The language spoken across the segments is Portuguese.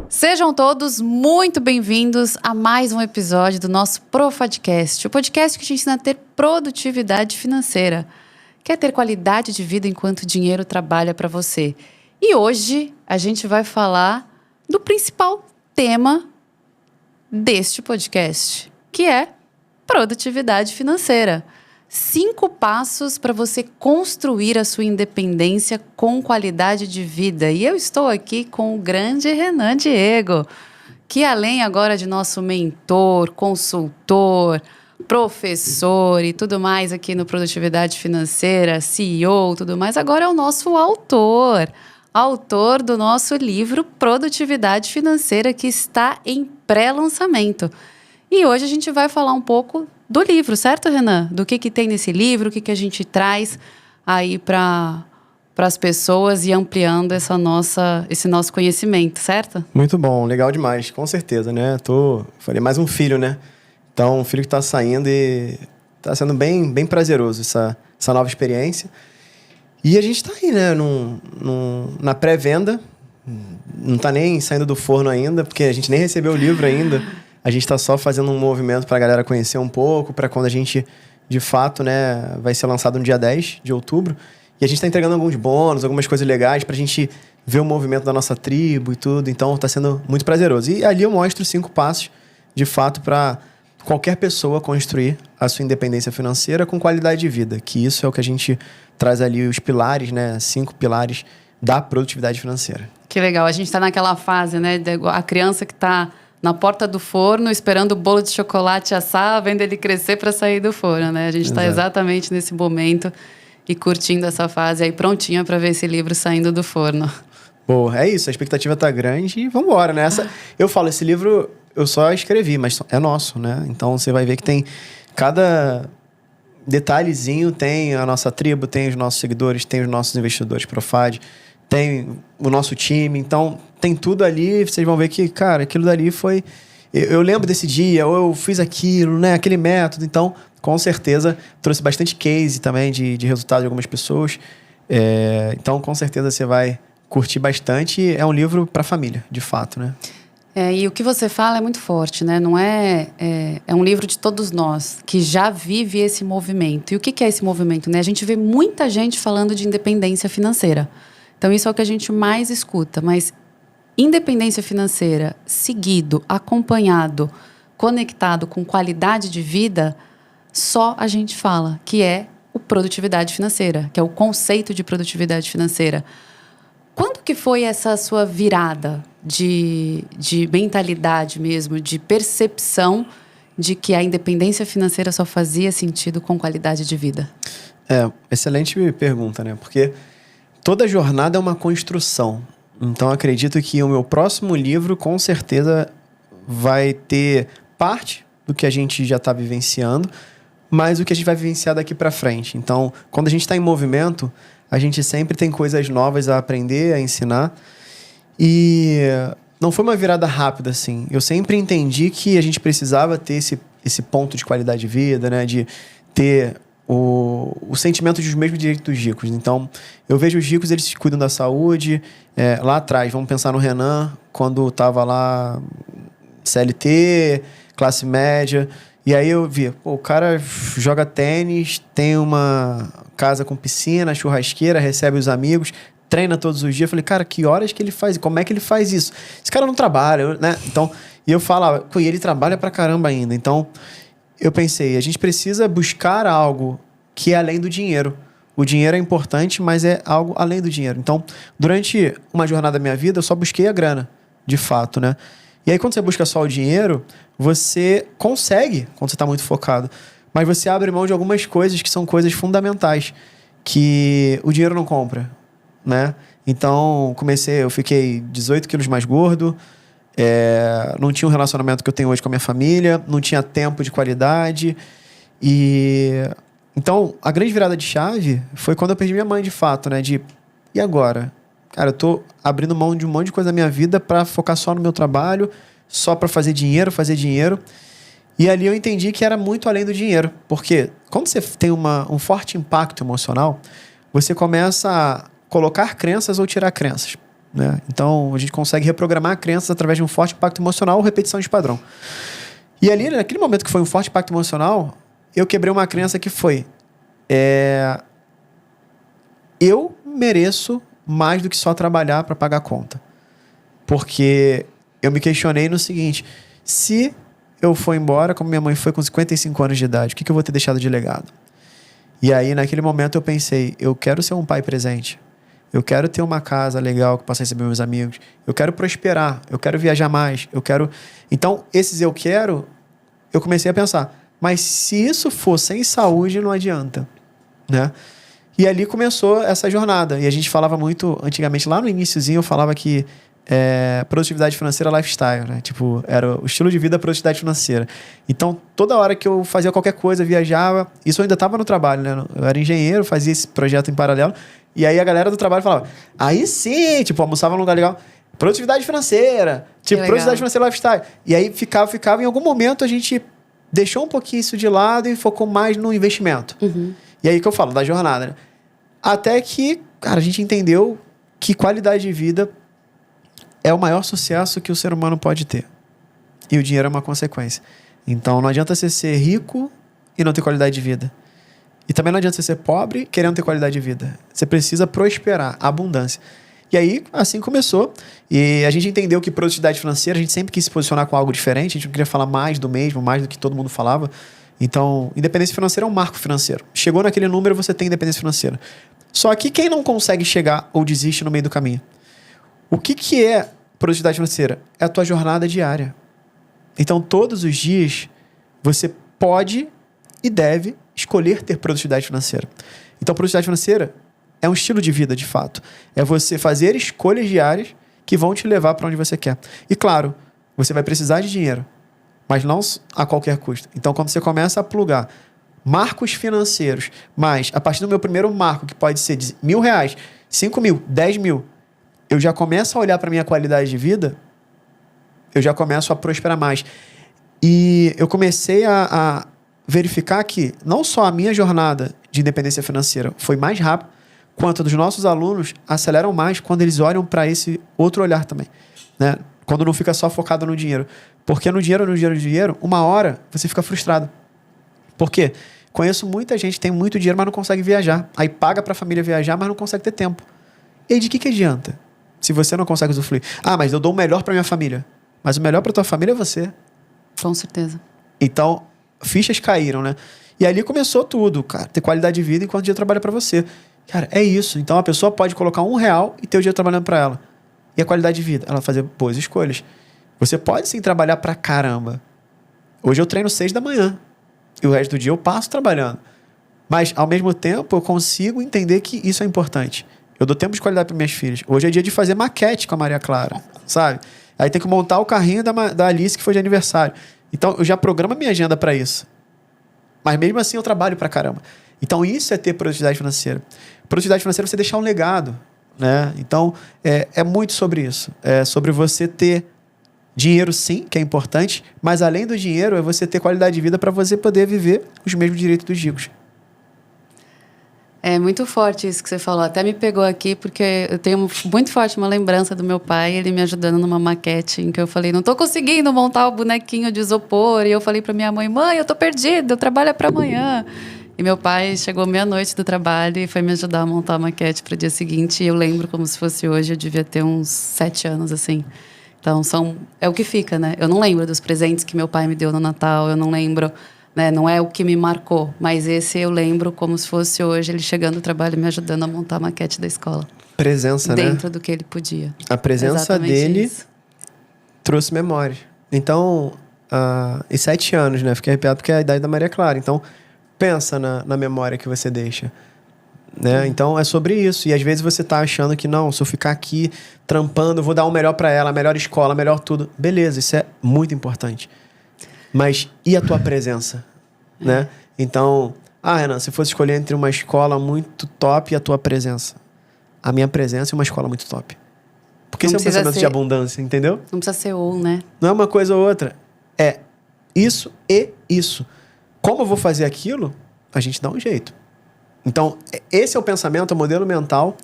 Sejam todos muito bem-vindos a mais um episódio do nosso Profadcast, o podcast que te ensina a ter produtividade financeira. Quer ter qualidade de vida enquanto o dinheiro trabalha para você. E hoje a gente vai falar do principal tema deste podcast, que é produtividade financeira. 5 passos para você construir a sua independência com qualidade de vida. E eu estou aqui com o grande Renan Diego, que além agora de nosso mentor, consultor, professor e tudo mais aqui no Produtividade Financeira, CEO, tudo mais, agora é o nosso autor do nosso livro Produtividade Financeira, que está em pré-lançamento. E hoje a gente vai falar um pouco do livro, certo, Renan? Do que tem nesse livro, o que a gente traz aí para as pessoas e ampliando esse nosso conhecimento, certo? Muito bom, legal demais, com certeza, né? Falei mais um filho, né? Então, um filho que está saindo e está sendo bem prazeroso essa nova experiência. E a gente está aí, né? Na pré-venda, não está nem saindo do forno ainda, porque a gente nem recebeu o livro ainda. A gente está só fazendo um movimento para a galera conhecer um pouco, para quando a gente, de fato, né, vai ser lançado no dia 10 de outubro. E a gente está entregando alguns bônus, algumas coisas legais para a gente ver o movimento da nossa tribo e tudo. Então, está sendo muito prazeroso. E ali eu mostro 5 passos, de fato, para qualquer pessoa construir a sua independência financeira com qualidade de vida. Que isso é o que a gente traz ali, os pilares, né, 5 pilares da produtividade financeira. Que legal. A gente está naquela fase, né, a criança que está na porta do forno, esperando o bolo de chocolate assar, vendo ele crescer para sair do forno, né? A gente está exatamente nesse momento e curtindo essa fase aí, prontinha para ver esse livro saindo do forno. Pô, é isso, a expectativa tá grande e vamos embora, né? Eu falo, esse livro eu só escrevi, mas é nosso, né? Então você vai ver que tem cada detalhezinho, tem a nossa tribo, tem os nossos seguidores, tem os nossos investidores Profad, tem o nosso time, então tem tudo ali, vocês vão ver que, cara, aquilo dali foi... Eu lembro desse dia, ou eu fiz aquilo, né, aquele método, então, com certeza, trouxe bastante case também de resultado de algumas pessoas, então, com certeza, você vai curtir bastante, é um livro para a família, de fato, né? E o que você fala é muito forte, né? Não é um livro de todos nós, que já vive esse movimento. E o que é esse movimento, né? A gente vê muita gente falando de independência financeira. Então, isso é o que a gente mais escuta. Mas independência financeira, seguido, acompanhado, conectado com qualidade de vida, só a gente fala, que é o produtividade financeira, que é o conceito de produtividade financeira. Quando que foi essa sua virada de mentalidade mesmo, de percepção de que a independência financeira só fazia sentido com qualidade de vida? Excelente pergunta, né? Porque toda jornada é uma construção. Então, acredito que o meu próximo livro, com certeza, vai ter parte do que a gente já está vivenciando, mas o que a gente vai vivenciar daqui para frente. Então, quando a gente está em movimento, a gente sempre tem coisas novas a aprender, a ensinar. E não foi uma virada rápida, assim. Eu sempre entendi que a gente precisava ter esse ponto de qualidade de vida, né? De ter o sentimento dos mesmos direitos dos ricos. Então, eu vejo os ricos, eles cuidam da saúde. Lá atrás, vamos pensar no Renan, quando estava lá CLT, classe média. E aí eu vi, o cara joga tênis, tem uma casa com piscina, churrasqueira, recebe os amigos, treina todos os dias. Eu falei, cara, que horas que ele faz? Como é que ele faz isso? Esse cara não trabalha, né? Então, e eu falava, e ele trabalha pra caramba ainda. Então, eu pensei, a gente precisa buscar algo que é além do dinheiro. O dinheiro é importante, mas é algo além do dinheiro. Então, durante uma jornada da minha vida, eu só busquei a grana, de fato, né? E aí, quando você busca só o dinheiro, você consegue, quando você está muito focado, mas você abre mão de algumas coisas que são coisas fundamentais, que o dinheiro não compra, né? Então, eu fiquei 18 quilos mais gordo, não tinha um relacionamento que eu tenho hoje com a minha família, não tinha tempo de qualidade. Então, a grande virada de chave foi quando eu perdi minha mãe, de fato, né? E agora? Cara, eu tô abrindo mão de um monte de coisa da minha vida para focar só no meu trabalho, só para fazer dinheiro. E ali eu entendi que era muito além do dinheiro. Porque quando você tem um forte impacto emocional, você começa a colocar crenças ou tirar crenças, né? Então, a gente consegue reprogramar crenças através de um forte impacto emocional ou repetição de padrão. E ali, naquele momento que foi um forte impacto emocional, eu quebrei uma crença que foi... eu mereço mais do que só trabalhar para pagar a conta. Porque eu me questionei no seguinte: se eu for embora, como minha mãe foi com 55 anos de idade, o que eu vou ter deixado de legado? E aí, naquele momento, eu pensei, eu quero ser um pai presente. Eu quero ter uma casa legal que possa receber meus amigos. Eu quero prosperar. Eu quero viajar mais. Eu quero... Então, esses eu quero, eu comecei a pensar, mas se isso for sem saúde, não adianta, né? E ali começou essa jornada. E a gente falava muito, antigamente, lá no iniciozinho, eu falava que produtividade financeira lifestyle, né? Tipo, era o estilo de vida produtividade financeira. Então, toda hora que eu fazia qualquer coisa, viajava, isso eu ainda estava no trabalho, né? Eu era engenheiro, fazia esse projeto em paralelo, e aí a galera do trabalho falava, aí sim, tipo, almoçava num lugar legal, produtividade financeira, tipo, produtividade financeira lifestyle. E aí ficava, em algum momento a gente deixou um pouquinho isso de lado e focou mais no investimento. Uhum. E aí que eu falo, da jornada, né? Até que, cara, a gente entendeu que qualidade de vida é o maior sucesso que o ser humano pode ter. E o dinheiro é uma consequência. Então, não adianta você ser rico e não ter qualidade de vida. E também não adianta você ser pobre querendo ter qualidade de vida. Você precisa prosperar, abundância. E aí, assim começou. E a gente entendeu que produtividade financeira, a gente sempre quis se posicionar com algo diferente. A gente não queria falar mais do mesmo, mais do que todo mundo falava. Então, independência financeira é um marco financeiro. Chegou naquele número, você tem independência financeira. Só que quem não consegue chegar ou desiste no meio do caminho? O que é produtividade financeira? É a tua jornada diária. Então, todos os dias, você pode e deve escolher ter produtividade financeira. Então, produtividade financeira é um estilo de vida, de fato. É você fazer escolhas diárias que vão te levar para onde você quer. E, claro, você vai precisar de dinheiro, mas não a qualquer custo. Então, quando você começa a plugar marcos financeiros, mas a partir do meu primeiro marco, que pode ser de R$1.000, 5.000, 10.000, eu já começo a olhar para a minha qualidade de vida, eu já começo a prosperar mais. E eu comecei a verificar que não só a minha jornada de independência financeira foi mais rápida, quanto a dos nossos alunos aceleram mais quando eles olham para esse outro olhar também, né? Quando não fica só focado no dinheiro. Porque no dinheiro, uma hora você fica frustrado. Por quê? Conheço muita gente que tem muito dinheiro, mas não consegue viajar. Aí paga para a família viajar, mas não consegue ter tempo. E aí de que adianta? Se você não consegue usufruir. Ah, mas eu dou o melhor para minha família. Mas o melhor para tua família é você. Com certeza. Então, fichas caíram, né? E ali começou tudo, cara. Ter qualidade de vida enquanto o dia trabalha para você. Cara, é isso. Então, a pessoa pode colocar R$1 e ter o dia trabalhando para ela. E a qualidade de vida? Ela fazer boas escolhas. Você pode, sim, trabalhar pra caramba. Hoje eu treino 6 da manhã. E o resto do dia eu passo trabalhando. Mas, ao mesmo tempo, eu consigo entender que isso é importante. Eu dou tempo de qualidade para minhas filhas. Hoje é dia de fazer maquete com a Maria Clara, sabe? Aí tem que montar o carrinho da Alice, que foi de aniversário. Então, eu já programo a minha agenda para isso. Mas mesmo assim, eu trabalho pra caramba. Então, isso é ter produtividade financeira. Produtividade financeira é você deixar um legado, né? Então, é muito sobre isso. É sobre você ter dinheiro, sim, que é importante, mas além do dinheiro, é você ter qualidade de vida para você poder viver os mesmos direitos dos ricos. É muito forte isso que você falou. Até me pegou aqui, porque eu tenho muito forte uma lembrança do meu pai, ele me ajudando numa maquete, em que eu falei, não tô conseguindo montar o bonequinho de isopor. E eu falei pra minha mãe, eu tô perdida, eu trabalho para amanhã. E meu pai chegou meia-noite do trabalho e foi me ajudar a montar a maquete para o dia seguinte. E eu lembro como se fosse hoje, eu devia ter uns 7 anos, assim. Então, é o que fica, né? Eu não lembro dos presentes que meu pai me deu no Natal, eu não lembro... Né? Não é o que me marcou, mas esse eu lembro como se fosse hoje, ele chegando do trabalho e me ajudando a montar a maquete da escola. Presença, né? Dentro do que ele podia. A presença Exatamente dele isso. Trouxe memória. Então, e 7 anos, né? Fiquei arrepiado porque é a idade da Maria Clara. Então, pensa na memória que você deixa. Né? Então, é sobre isso. E às vezes você tá achando que, não, se eu ficar aqui trampando, eu vou dar o melhor para ela, a melhor escola, a melhor tudo. Beleza, isso é muito importante. Mas e a tua presença? Né? Então, Renan, se fosse escolher entre uma escola muito top e a tua presença. A minha presença é uma escola muito top. Porque esse é um pensamento de abundância, entendeu? Não precisa ser ou, né? Não é uma coisa ou outra. É isso e isso. Como eu vou fazer aquilo? A gente dá um jeito. Então, esse é o pensamento, o modelo mental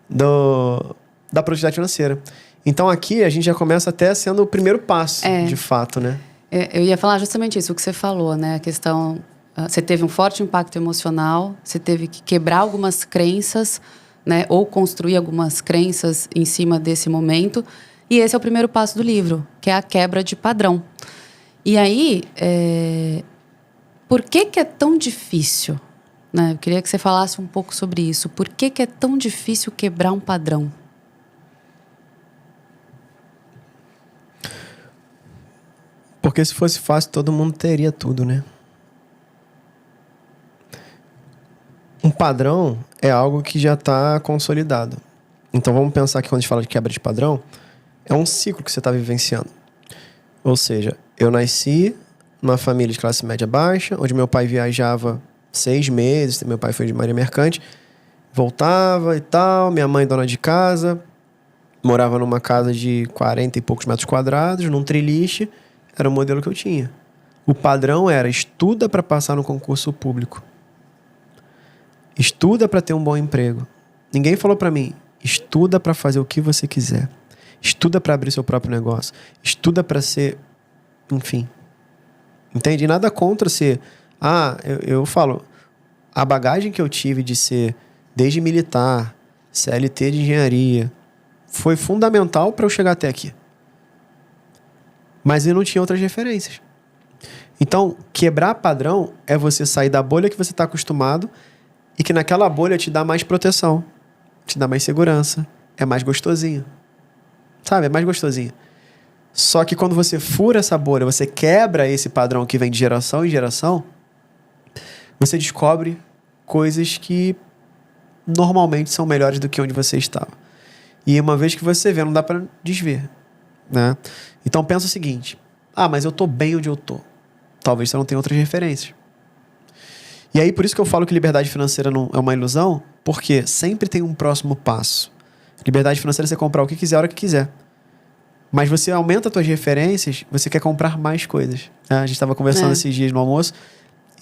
da produtividade financeira. Então, aqui a gente já começa até sendo o primeiro passo, de fato, né? Eu ia falar justamente isso, o que você falou, né? A questão... Você teve um forte impacto emocional, você teve que quebrar algumas crenças, né? Ou construir algumas crenças em cima desse momento. E esse é o primeiro passo do livro, que é a quebra de padrão. E aí, por que é tão difícil? Né? Eu queria que você falasse um pouco sobre isso. Por que é tão difícil quebrar um padrão? Porque se fosse fácil, todo mundo teria tudo, né? Um padrão é algo que já está consolidado. Então vamos pensar que quando a gente fala de quebra de padrão, é um ciclo que você está vivenciando. Ou seja, eu nasci numa família de classe média baixa, onde meu pai viajava 6 meses, meu pai foi de marinha mercante, voltava e tal, minha mãe dona de casa, morava numa casa de 40 e poucos metros quadrados, num triliche, era o modelo que eu tinha. O padrão era estuda para passar no concurso público. Estuda para ter um bom emprego. Ninguém falou para mim, estuda para fazer o que você quiser. Estuda para abrir seu próprio negócio. Estuda para ser... Enfim. Entende? E nada contra ser... eu falo, a bagagem que eu tive de ser desde militar, CLT de engenharia, foi fundamental para eu chegar até aqui. Mas eu não tinha outras referências. Então, quebrar padrão é você sair da bolha que você está acostumado e que naquela bolha te dá mais proteção, te dá mais segurança, é mais gostosinho. Sabe? É mais gostosinho. Só que quando você fura essa bolha, você quebra esse padrão que vem de geração em geração, você descobre coisas que normalmente são melhores do que onde você estava. E uma vez que você vê, não dá para desver, né? Então pensa o seguinte, mas eu tô bem onde eu tô. Talvez você não tenha outras referências. E aí por isso que eu falo que liberdade financeira não é uma ilusão, porque sempre tem um próximo passo. Liberdade financeira é você comprar o que quiser, a hora que quiser. Mas você aumenta as suas referências, você quer comprar mais coisas. A gente estava conversando esses dias no almoço,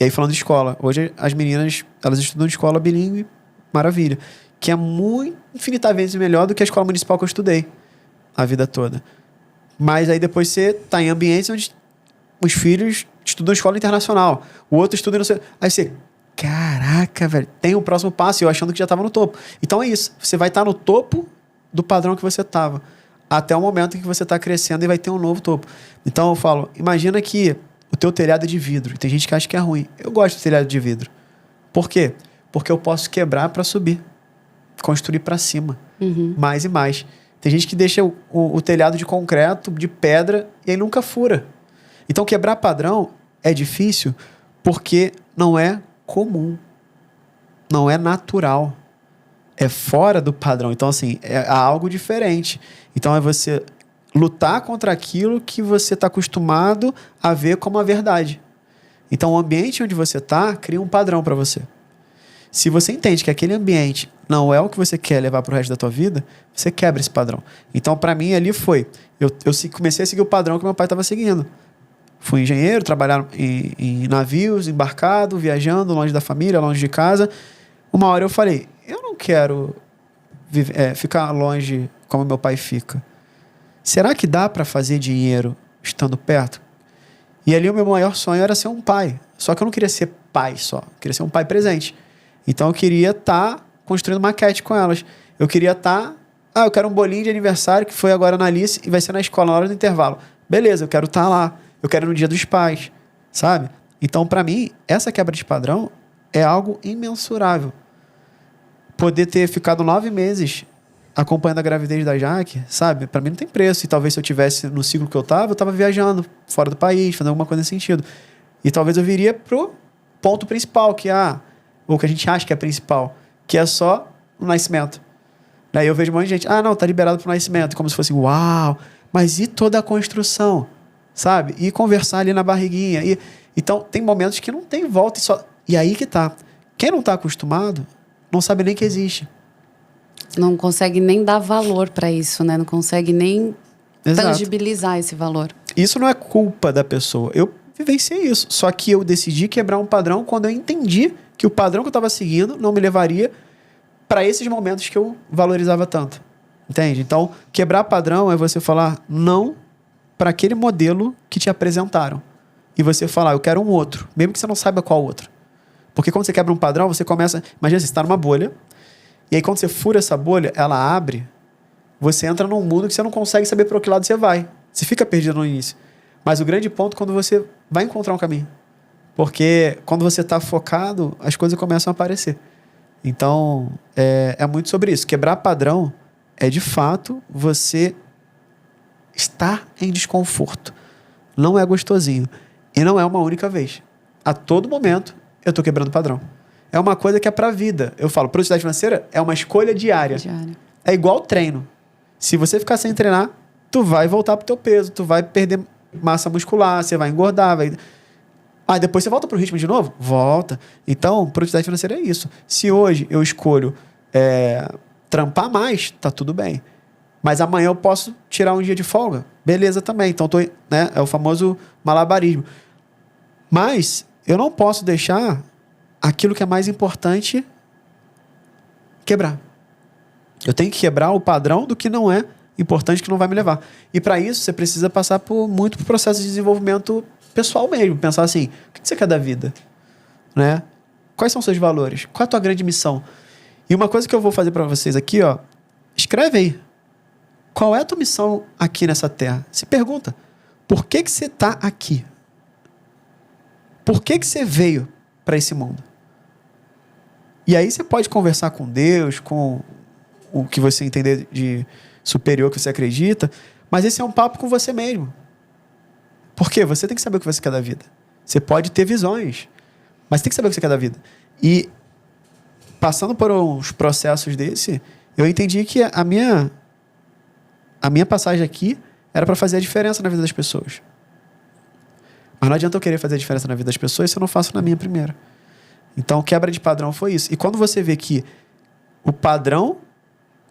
e aí falando de escola. Hoje as meninas, elas estudam de escola bilíngue, maravilha. Que é muito, infinitas vezes melhor do que a escola municipal que eu estudei a vida toda. Mas aí depois você tá em ambientes onde os filhos estudam escola internacional. O outro estuda... Aí você... Caraca, velho, tem o próximo passo, eu achando que já estava no topo. Então é isso, você vai estar no topo do padrão que você estava, até o momento em que você está crescendo e vai ter um novo topo. Então eu falo, imagina que o teu telhado é de vidro, e tem gente que acha que é ruim. Eu gosto do telhado de vidro. Por quê? Porque eu posso quebrar para subir, construir para cima, mais e mais. Tem gente que deixa o telhado de concreto, de pedra, e aí nunca fura. Então quebrar padrão é difícil porque não é comum, não é natural, é fora do padrão. Então assim, é algo diferente. Então é você lutar contra aquilo que você está acostumado a ver como a verdade. Então o ambiente onde você está cria um padrão para você. Se você entende que aquele ambiente não é o que você quer levar para o resto da tua vida, você quebra esse padrão. Então para mim ali foi, eu comecei a seguir o padrão que meu pai estava seguindo. Fui engenheiro, trabalhar em navios, embarcado, viajando, longe da família, longe de casa. Uma hora eu falei, eu não quero ficar longe como meu pai fica. Será que dá para fazer dinheiro estando perto? E ali o meu maior sonho era ser um pai. Só que eu não queria ser pai só. Eu queria ser um pai presente. Então eu queria estar construindo maquete com elas. Eu queria estar... eu quero um bolinho de aniversário que foi agora na Alice e vai ser na escola, na hora do intervalo. Beleza, eu quero estar lá. Eu quero no dia dos pais, sabe? Então, para mim, essa quebra de padrão é algo imensurável. Poder ter ficado 9 meses acompanhando a gravidez da Jaque, sabe? Para mim não tem preço. E talvez se eu tivesse no ciclo que eu tava viajando fora do país, fazendo alguma coisa nesse sentido. E talvez eu viria pro ponto principal, que é o que a gente acha que é principal, que é só o nascimento. Daí eu vejo um monte de gente, não, tá liberado pro nascimento, como se fosse, uau, mas e toda a construção? Sabe? E conversar ali na barriguinha. Então, tem momentos que não tem volta. E aí que tá. Quem não tá acostumado, não sabe nem que existe. Não consegue nem dar valor para isso, né? Não consegue nem tangibilizar esse valor. Isso não é culpa da pessoa. vivenciei isso. Só que eu decidi quebrar um padrão quando eu entendi que o padrão que eu estava seguindo não me levaria para esses momentos que eu valorizava tanto. Entende? Então, quebrar padrão é você falar não para aquele modelo que te apresentaram. E você falar, eu quero um outro, mesmo que você não saiba qual outro. Porque quando você quebra um padrão, você começa... Imagina, você está numa bolha, e aí quando você fura essa bolha, ela abre, você entra num mundo que você não consegue saber para que lado você vai. Você fica perdido no início. Mas o grande ponto é quando você vai encontrar um caminho. Porque quando você está focado, as coisas começam a aparecer. Então, é muito sobre isso. Quebrar padrão é, de fato, você estar em desconforto. Não é gostosinho. E não é uma única vez. A todo momento, eu estou quebrando padrão. É uma coisa que é para a vida. Eu falo, produtividade financeira é uma escolha diária. É igual treino. Se você ficar sem treinar, tu vai voltar pro teu peso, tu vai perder massa muscular, você vai engordar, vai... Ah, depois você volta pro ritmo de novo? Volta. Então, produtividade financeira é isso. Se hoje eu escolho trampar mais, tá tudo bem. Mas amanhã eu posso tirar um dia de folga. Beleza também. Então, é o famoso malabarismo. Mas eu não posso deixar aquilo que é mais importante quebrar. Eu tenho que quebrar o padrão do que não é importante, que não vai me levar. E para isso, você precisa passar muito por processo de desenvolvimento pessoal mesmo. Pensar assim, o que você quer da vida? Né? Quais são os seus valores? Qual é a tua grande missão? E uma coisa que eu vou fazer para vocês aqui, ó, escreve aí. Qual é a tua missão aqui nessa terra? Se pergunta, por que você está aqui? Por que você veio para esse mundo? E aí você pode conversar com Deus, com o que você entender de superior que você acredita, mas esse é um papo com você mesmo. Por quê? Você tem que saber o que você quer da vida. Você pode ter visões, mas tem que saber o que você quer da vida. E passando por uns processos desse, eu entendi que a minha passagem aqui era para fazer a diferença na vida das pessoas. Mas não adianta eu querer fazer a diferença na vida das pessoas se eu não faço na minha primeiro. Então, quebra de padrão foi isso. E quando você vê que o padrão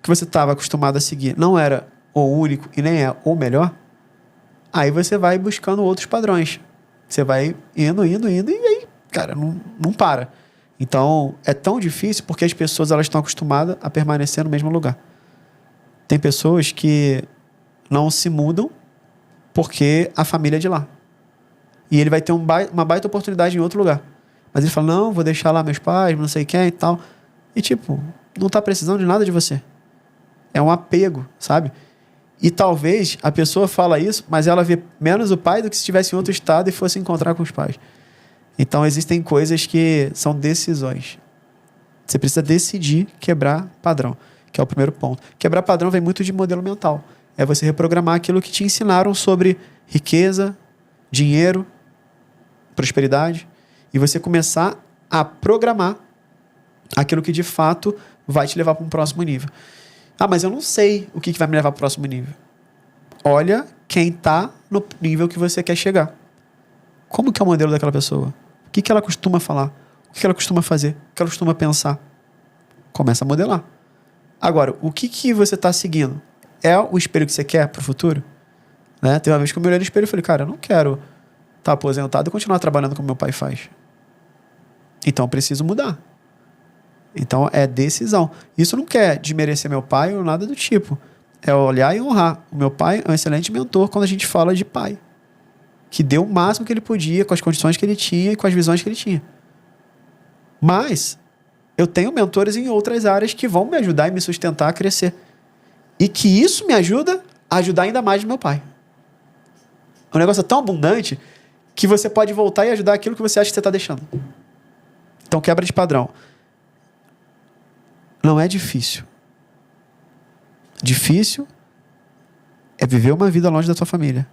que você estava acostumado a seguir não era o único e nem é o melhor, aí você vai buscando outros padrões. Você vai indo, e aí, cara, não para. Então, é tão difícil porque as pessoas elas estão acostumadas a permanecer no mesmo lugar. Tem pessoas que não se mudam porque a família é de lá. E ele vai ter uma baita oportunidade em outro lugar. Mas ele fala, não, vou deixar lá meus pais, não sei quem e tal. E tipo, não está precisando de nada de você. É um apego, sabe? E talvez a pessoa fala isso, mas ela vê menos o pai do que se estivesse em outro estado e fosse encontrar com os pais. Então existem coisas que são decisões. Você precisa decidir quebrar padrão, que é o primeiro ponto. Quebrar padrão vem muito de modelo mental. É você reprogramar aquilo que te ensinaram sobre riqueza, dinheiro, prosperidade, e você começar a programar aquilo que de fato vai te levar para um próximo nível. Ah, mas eu não sei o que vai me levar para o próximo nível. Olha quem está no nível que você quer chegar. Como que é o modelo daquela pessoa? O que ela costuma falar? O que ela costuma fazer? O que ela costuma pensar? Começa a modelar. Agora, o que você está seguindo? É o espelho que você quer para o futuro? Né? Teve uma vez que eu me olhei no espelho e falei, cara, eu não quero estar aposentado e continuar trabalhando como meu pai faz. Então, eu preciso mudar. Então, é decisão. Isso não quer desmerecer meu pai ou nada do tipo. É olhar e honrar. O meu pai é um excelente mentor quando a gente fala de pai. Que deu o máximo que ele podia, com as condições que ele tinha e com as visões que ele tinha. Mas, eu tenho mentores em outras áreas que vão me ajudar e me sustentar a crescer. E que isso me ajuda a ajudar ainda mais o meu pai. O negócio é tão abundante que você pode voltar e ajudar aquilo que você acha que você está deixando. Então, quebra de padrão. Não é difícil. Difícil é viver uma vida longe da tua família.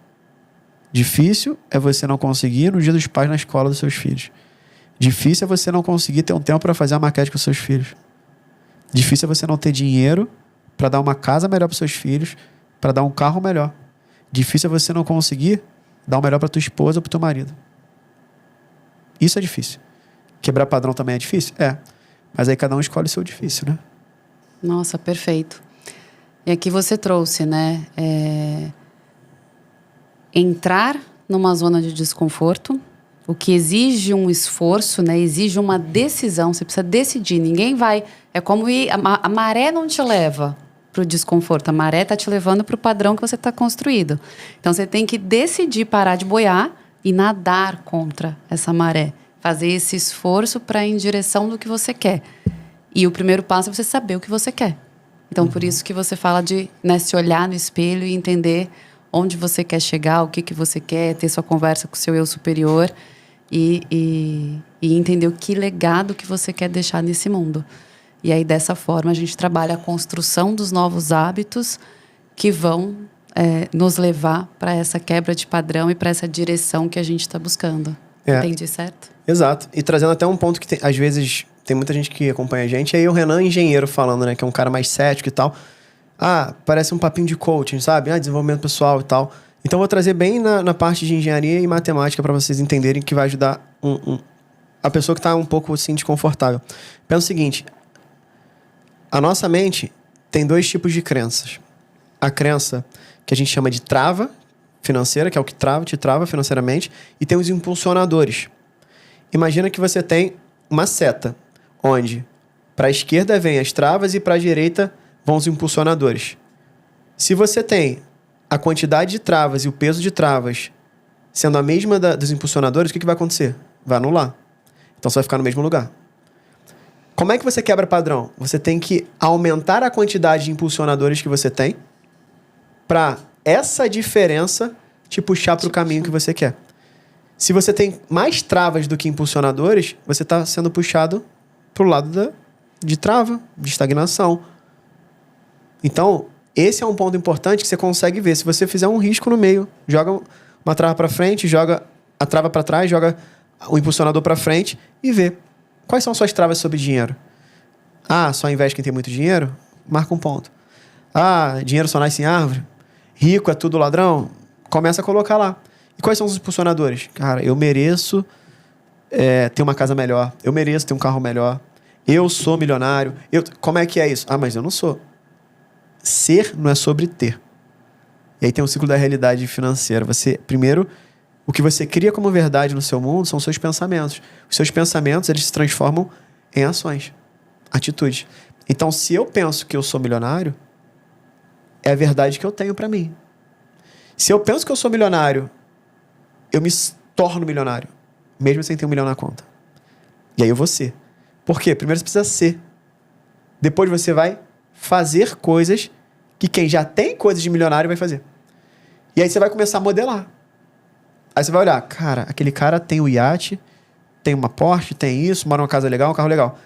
Difícil é você não conseguir ir no dia dos pais na escola dos seus filhos. Difícil é você não conseguir ter um tempo para fazer a maquete com os seus filhos. Difícil é você não ter dinheiro para dar uma casa melhor para os seus filhos, para dar um carro melhor. Difícil é você não conseguir dar o melhor para tua esposa ou para o teu marido. Isso é difícil. Quebrar padrão também é difícil? É. Mas aí cada um escolhe o seu difícil, né? Nossa, perfeito. E aqui você trouxe, né? Entrar numa zona de desconforto, o que exige um esforço, né? Exige uma decisão, você precisa decidir. Ninguém vai... É como ir... A maré não te leva para o desconforto, a maré está te levando para o padrão que você está construído. Então, você tem que decidir parar de boiar e nadar contra essa maré. Fazer esse esforço para ir em direção do que você quer. E o primeiro passo é você saber o que você quer. Então, por isso que você fala de, né, se olhar no espelho e entender onde você quer chegar, o que você quer, ter sua conversa com o seu eu superior e entender o que legado que você quer deixar nesse mundo. E aí, dessa forma, a gente trabalha a construção dos novos hábitos que vão nos levar para essa quebra de padrão e para essa direção que a gente está buscando. Entendi, certo? Exato. E trazendo até um ponto que, às vezes, tem muita gente que acompanha a gente, e aí o Renan, engenheiro, falando, né, que é um cara mais cético e tal. Parece um papinho de coaching, sabe? Desenvolvimento pessoal e tal. Então, eu vou trazer bem na parte de engenharia e matemática para vocês entenderem que vai ajudar a pessoa que está um pouco, assim, desconfortável. Pensa o seguinte, a nossa mente tem 2 tipos de crenças. A crença que a gente chama de trava financeira, que é o que te trava financeiramente, e tem os impulsionadores. Imagina que você tem uma seta, onde para a esquerda vem as travas e para a direita vão os impulsionadores. Se você tem a quantidade de travas e o peso de travas sendo a mesma dos impulsionadores, o que vai acontecer? Vai anular. Então você vai ficar no mesmo lugar. Como é que você quebra padrão? Você tem que aumentar a quantidade de impulsionadores que você tem para essa diferença te puxar para o caminho que você quer. Se você tem mais travas do que impulsionadores, você está sendo puxado para o lado de trava, de estagnação. Então, esse é um ponto importante que você consegue ver. Se você fizer um risco no meio, joga uma trava para frente, joga a trava para trás, joga o impulsionador para frente e vê. Quais são suas travas sobre dinheiro? Só investe quem tem muito dinheiro? Marca um ponto. Dinheiro só nasce em árvore? Rico é tudo ladrão? Começa a colocar lá. E quais são os impulsionadores? Cara, eu mereço ter uma casa melhor. Eu mereço ter um carro melhor. Eu sou milionário. Como é que é isso? Mas eu não sou. Ser não é sobre ter. E aí tem o ciclo da realidade financeira. Primeiro, o que você cria como verdade no seu mundo são os seus pensamentos. Os seus pensamentos, eles se transformam em ações, atitudes. Então, se eu penso que eu sou milionário, é a verdade que eu tenho para mim. Se eu penso que eu sou milionário, eu me torno milionário, mesmo sem ter 1 milhão na conta. E aí eu vou ser. Por quê? Primeiro você precisa ser. Depois você vai fazer coisas que quem já tem coisas de milionário vai fazer. E aí você vai começar a modelar. Aí você vai olhar, cara, aquele cara tem o iate, tem uma Porsche, tem isso, mora numa casa legal, um carro legal.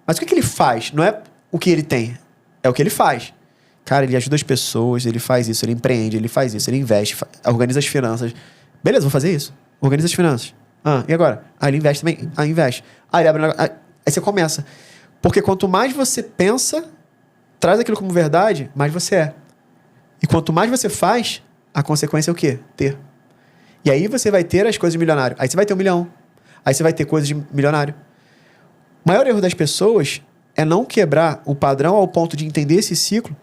Mas o que ele faz? Não é o que ele tem, é o que ele faz. Cara, ele ajuda as pessoas, ele faz isso, ele empreende, ele faz isso, ele investe, organiza as finanças. Beleza, vou fazer isso. Organiza as finanças. E agora? Ele investe também? Investe. Ele abre... Aí você começa. Porque quanto mais você pensa, traz aquilo como verdade, mais você é. E quanto mais você faz, a consequência é o quê? Ter. E aí você vai ter as coisas de milionário. Aí você vai ter 1 milhão. Aí você vai ter coisas de milionário. O maior erro das pessoas é não quebrar o padrão ao ponto de entender esse ciclo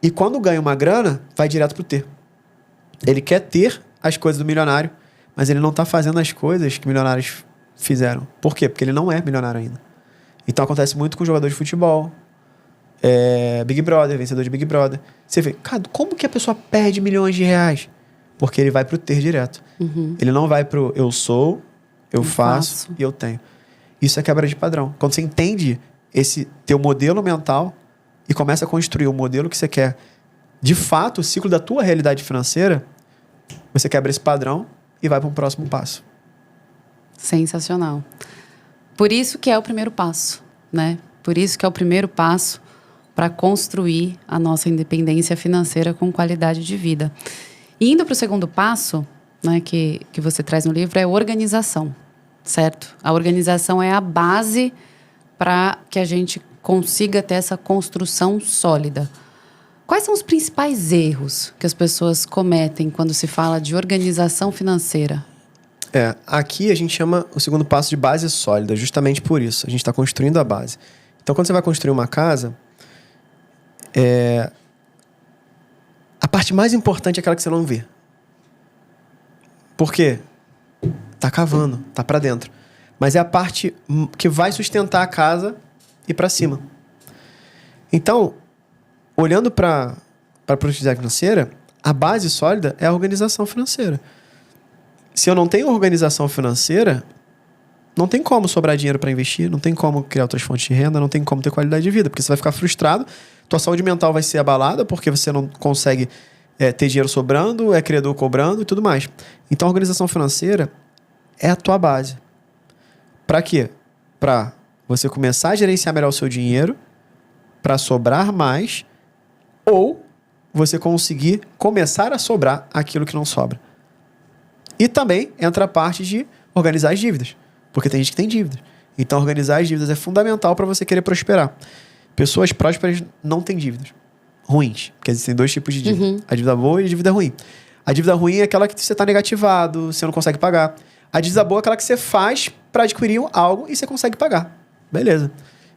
e quando ganha uma grana, vai direto pro ter. Ele quer ter as coisas do milionário, mas ele não está fazendo as coisas que milionários fizeram. Por quê? Porque ele não é milionário ainda. Então acontece muito com jogador de futebol, Big Brother, vencedor de Big Brother. Você vê, cara, como que a pessoa perde milhões de reais? Porque ele vai pro ter direto. Uhum. Ele não vai pro eu sou, eu faço e eu tenho. Isso é quebra de padrão. Quando você entende esse teu modelo mental e começa a construir o modelo que você quer, de fato, o ciclo da tua realidade financeira, você quebra esse padrão e vai para um próximo passo. Sensacional. Por isso que é o primeiro passo, né? Por isso que é o primeiro passo para construir a nossa independência financeira com qualidade de vida. E indo para o segundo passo, né, que você traz no livro, é organização, certo? A organização é a base para que a gente consiga ter essa construção sólida. Quais são os principais erros que as pessoas cometem quando se fala de organização financeira? Aqui a gente chama o segundo passo de base sólida, justamente por isso. A gente está construindo a base. Então, quando você vai construir uma casa, a parte mais importante é aquela que você não vê. Por quê? Tá cavando, tá para dentro. Mas é a parte que vai sustentar a casa e para cima. Então, olhando para a produtividade financeira, a base sólida é a organização financeira. Se eu não tenho organização financeira, não tem como sobrar dinheiro para investir, não tem como criar outras fontes de renda, não tem como ter qualidade de vida, porque você vai ficar frustrado, tua saúde mental vai ser abalada, porque você não consegue ter dinheiro sobrando, é credor cobrando e tudo mais. Então, a organização financeira é a tua base. Para quê? Para você começar a gerenciar melhor o seu dinheiro, para sobrar mais, ou você conseguir começar a sobrar aquilo que não sobra. E também entra a parte de organizar as dívidas, porque tem gente que tem dívidas. Então, organizar as dívidas é fundamental para você querer prosperar. Pessoas prósperas não têm dívidas ruins, porque existem dois tipos de dívida. A dívida boa e a dívida ruim. A dívida ruim é aquela que você está negativado, você não consegue pagar. A dívida boa é aquela que você faz para adquirir algo e você consegue pagar. Beleza.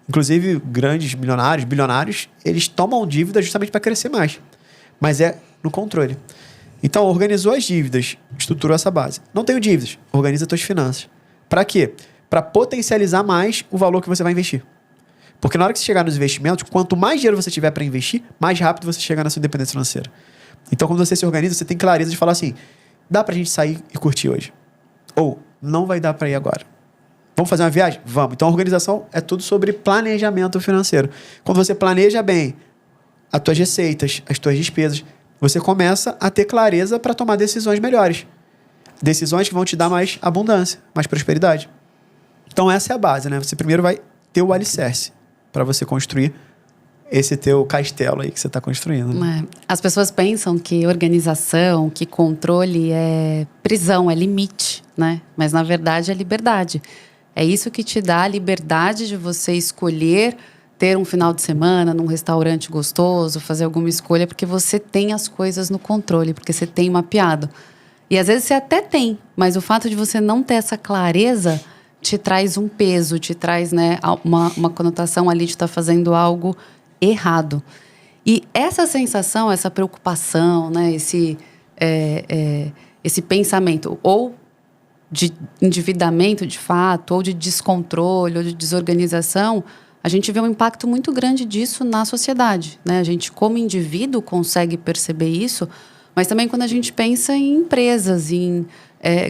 Inclusive, grandes milionários, bilionários, eles tomam dívida justamente para crescer mais. Mas é no controle. Então, organizou as dívidas, estruturou essa base. Não tenho dívidas, organiza suas finanças. Para quê? Para potencializar mais o valor que você vai investir. Porque na hora que você chegar nos investimentos, quanto mais dinheiro você tiver para investir, mais rápido você chega na sua independência financeira. Então, quando você se organiza, você tem clareza de falar assim, dá pra gente sair e curtir hoje. Ou, não vai dar para ir agora. Vamos fazer uma viagem? Vamos. Então, a organização é tudo sobre planejamento financeiro. Quando você planeja bem as tuas receitas, as tuas despesas, você começa a ter clareza para tomar decisões melhores. Decisões que vão te dar mais abundância, mais prosperidade. Então, essa é a base, né? Você primeiro vai ter o alicerce para você construir esse teu castelo aí que você está construindo. Né? As pessoas pensam que organização, que controle é prisão, é limite, né? Mas, na verdade, é liberdade. É isso que te dá a liberdade de você escolher ter um final de semana num restaurante gostoso, fazer alguma escolha, porque você tem as coisas no controle, porque você tem mapeado. E às vezes você até tem, mas o fato de você não ter essa clareza te traz um peso, te traz, né, uma conotação ali de estar fazendo algo errado. E essa sensação, essa preocupação, né, esse pensamento, ou de endividamento de fato, ou de descontrole, ou de desorganização, a gente vê um impacto muito grande disso na sociedade, né? A gente, como indivíduo, consegue perceber isso, mas também quando a gente pensa em empresas, em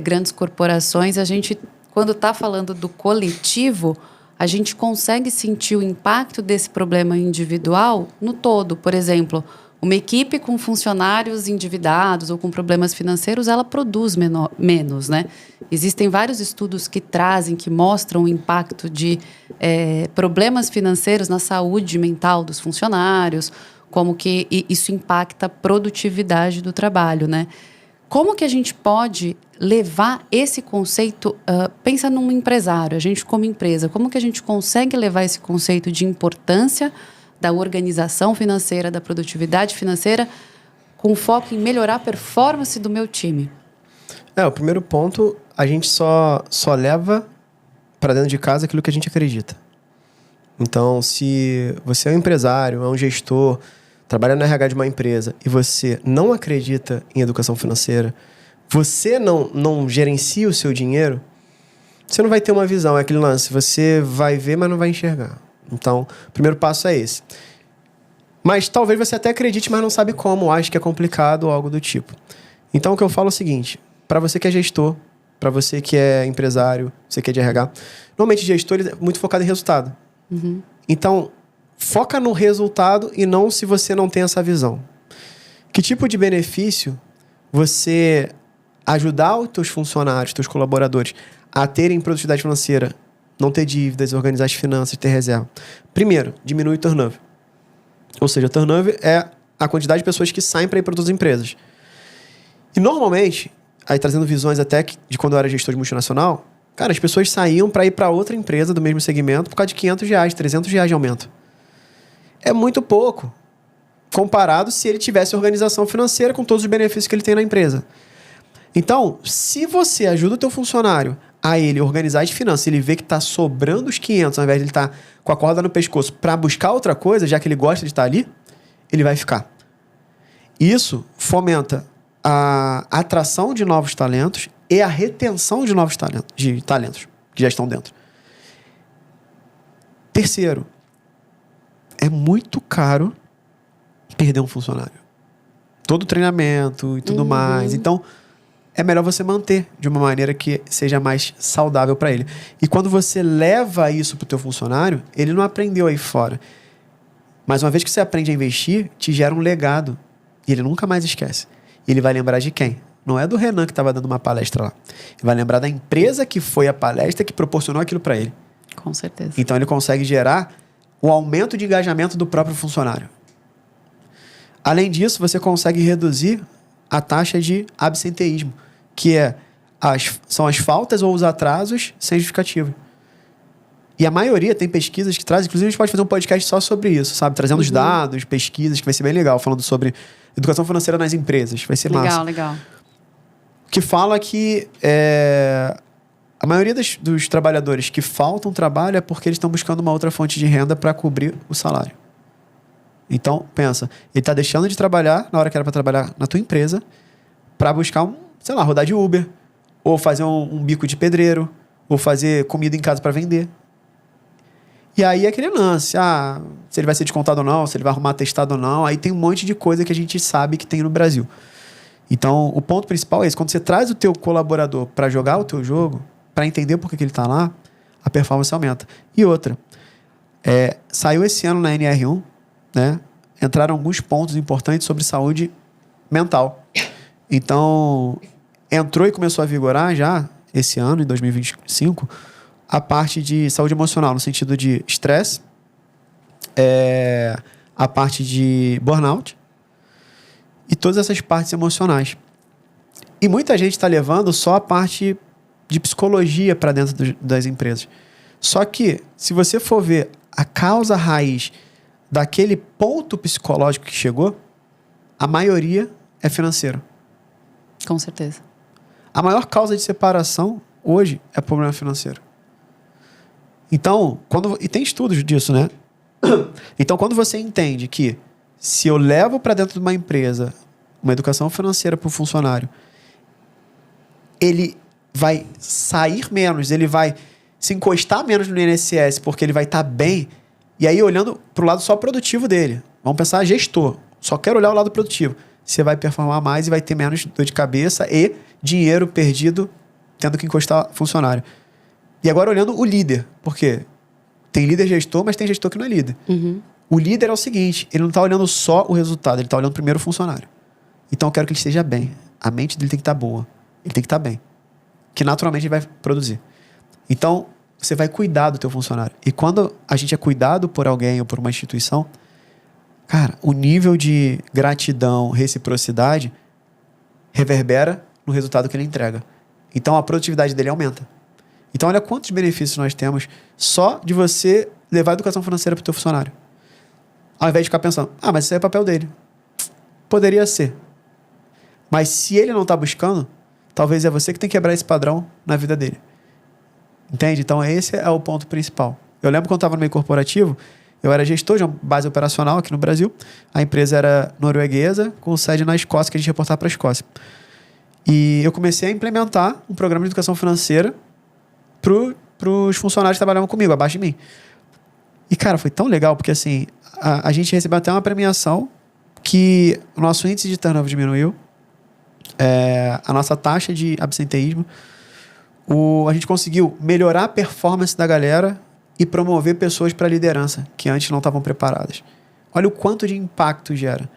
grandes corporações, a gente, quando está falando do coletivo, a gente consegue sentir o impacto desse problema individual no todo. Por exemplo, uma equipe com funcionários endividados ou com problemas financeiros, ela produz menos, né? Existem vários estudos que trazem, que mostram o impacto de problemas financeiros na saúde mental dos funcionários, como que isso impacta a produtividade do trabalho, né? Como que a gente pode levar esse conceito, pensa num empresário, a gente como empresa, como que a gente consegue levar esse conceito de importância da organização financeira, da produtividade financeira, com foco em melhorar a performance do meu time? O primeiro ponto, a gente só leva para dentro de casa aquilo que a gente acredita. Então, se você é um empresário, é um gestor, trabalha no RH de uma empresa e você não acredita em educação financeira, você não gerencia o seu dinheiro, você não vai ter uma visão. É aquele lance, você vai ver, mas não vai enxergar. Então, o primeiro passo é esse. Mas talvez você até acredite, mas não sabe como, acha que é complicado ou algo do tipo. Então, o que eu falo é o seguinte, para você que é gestor, para você que é empresário, você que é de RH, normalmente gestor ele é muito focado em resultado. Uhum. Então, foca no resultado e não se você não tem essa visão. Que tipo de benefício você ajudar os teus funcionários, teus colaboradores a terem produtividade financeira, não ter dívidas, organizar as finanças, ter reserva? Primeiro, diminui o turnover. Ou seja, o turnover é a quantidade de pessoas que saem para ir para outras empresas. E normalmente, aí trazendo visões até de quando eu era gestor de multinacional, cara, as pessoas saíam para ir para outra empresa do mesmo segmento por causa de R$500, R$300 de aumento. É muito pouco, comparado se ele tivesse organização financeira com todos os benefícios que ele tem na empresa. Então, se você ajuda o teu funcionário a ele organizar as finanças, ele vê que está sobrando os 500, ao invés de ele estar com a corda no pescoço para buscar outra coisa, já que ele gosta de estar ali, ele vai ficar. Isso fomenta a atração de novos talentos e a retenção de novos talentos que já estão dentro. Terceiro, é muito caro perder um funcionário. Todo o treinamento e tudo mais. Então, é melhor você manter de uma maneira que seja mais saudável para ele. E quando você leva isso para o teu funcionário, ele não aprendeu aí fora. Mas uma vez que você aprende a investir, te gera um legado. E ele nunca mais esquece. E ele vai lembrar de quem? Não é do Renan que estava dando uma palestra lá. Ele vai lembrar da empresa que foi a palestra que proporcionou aquilo para ele. Com certeza. Então ele consegue gerar o aumento de engajamento do próprio funcionário. Além disso, você consegue reduzir a taxa de absenteísmo, que são as faltas ou os atrasos sem justificativa. E a maioria tem pesquisas que trazem, inclusive a gente pode fazer um podcast só sobre isso, sabe? Trazendo os dados, pesquisas, que vai ser bem legal, falando sobre educação financeira nas empresas. Vai ser massa. Legal. Que fala que a maioria dos trabalhadores que faltam trabalho é porque eles estão buscando uma outra fonte de renda para cobrir o salário. Então, pensa, ele está deixando de trabalhar na hora que era para trabalhar na tua empresa para buscar, rodar de Uber, ou fazer um bico de pedreiro, ou fazer comida em casa para vender. E aí aquele lance, se ele vai ser descontado ou não, se ele vai arrumar atestado ou não, aí tem um monte de coisa que a gente sabe que tem no Brasil. Então, o ponto principal é esse. Quando você traz o teu colaborador para jogar o teu jogo, para entender por que ele está lá, a performance aumenta. E outra, saiu esse ano na NR1, né? Entraram alguns pontos importantes sobre saúde mental. Então, entrou e começou a vigorar já esse ano, em 2025, a parte de saúde emocional, no sentido de estresse, a parte de burnout e todas essas partes emocionais. E muita gente está levando só a parte de psicologia para dentro das empresas. Só que, se você for ver a causa raiz daquele ponto psicológico que chegou, a maioria é financeiro. Com certeza. A maior causa de separação hoje é problema financeiro. Então, e tem estudos disso, né? Então, quando você entende que se eu levo para dentro de uma empresa uma educação financeira para o funcionário, ele vai sair menos, ele vai se encostar menos no INSS porque ele vai estar bem. E aí, olhando para o lado só produtivo dele, vamos pensar gestor, só quero olhar o lado produtivo. Você vai performar mais e vai ter menos dor de cabeça e dinheiro perdido tendo que encostar funcionário. E agora olhando o líder, porque tem líder gestor, mas tem gestor que não é líder. O líder é o seguinte, ele não está olhando só o resultado, ele está olhando primeiro o funcionário. Então eu quero que ele esteja bem. A mente dele tem que estar boa. Ele tem que estar bem. Que naturalmente ele vai produzir. Então, você vai cuidar do teu funcionário. E quando a gente é cuidado por alguém ou por uma instituição, cara, o nível de gratidão, reciprocidade, reverbera no resultado que ele entrega. Então, a produtividade dele aumenta. Então, olha quantos benefícios nós temos só de você levar a educação financeira para o teu funcionário. Ao invés de ficar pensando, mas isso aí é papel dele. Poderia ser. Mas se ele não está buscando, talvez é você que tem que quebrar esse padrão na vida dele. Entende? Então, esse é o ponto principal. Eu lembro quando eu estava no meio corporativo, eu era gestor de uma base operacional aqui no Brasil. A empresa era norueguesa, com sede na Escócia, que a gente reportava para a Escócia. E eu comecei a implementar um programa de educação financeira para os funcionários que trabalhavam comigo, abaixo de mim. E, cara, foi tão legal, porque assim, a gente recebeu até uma premiação que o nosso índice de turnover diminuiu, a nossa taxa de absenteísmo, a gente conseguiu melhorar a performance da galera e promover pessoas para a liderança que antes não estavam preparadas. Olha o quanto de impacto gera.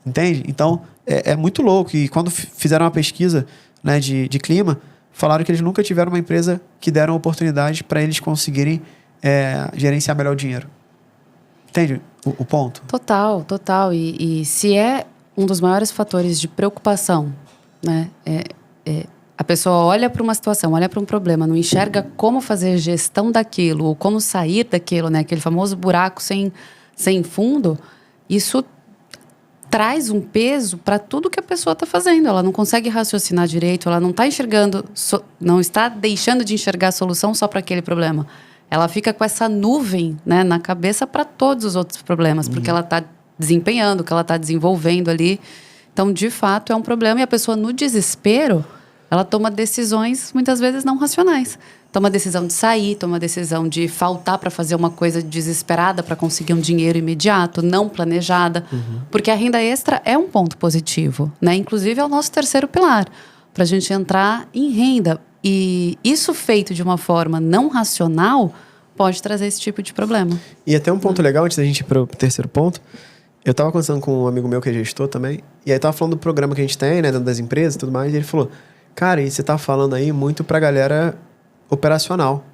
Entende? Então, é muito louco. E quando fizeram uma pesquisa, né, de clima, falaram que eles nunca tiveram uma empresa que deram oportunidade para eles conseguirem gerenciar melhor o dinheiro. Entende o ponto? Total. E se é um dos maiores fatores de preocupação, né, a pessoa olha para uma situação, olha para um problema, não enxerga como fazer gestão daquilo, ou como sair daquilo, né? Aquele famoso buraco sem fundo, isso traz um peso para tudo que a pessoa está fazendo. Ela não consegue raciocinar direito, ela não está enxergando, não está deixando de enxergar a solução só para aquele problema. Ela fica com essa nuvem, né, na cabeça para todos os outros problemas, porque ela está desempenhando, que ela está desenvolvendo ali. Então, de fato, é um problema. E a pessoa, no desespero, ela toma decisões muitas vezes não racionais. Toma a decisão de sair, toma a decisão de faltar para fazer uma coisa desesperada para conseguir um dinheiro imediato, não planejada. Porque a renda extra é um ponto positivo, né? Inclusive é o nosso terceiro pilar, para a gente entrar em renda. E isso feito de uma forma não racional pode trazer esse tipo de problema. E até um ponto legal, antes da gente ir para o terceiro ponto, eu estava conversando com um amigo meu que é gestor também, e aí estava falando do programa que a gente tem, né, dentro das empresas e tudo mais, e ele falou, cara, e você tá falando aí muito pra galera operacional.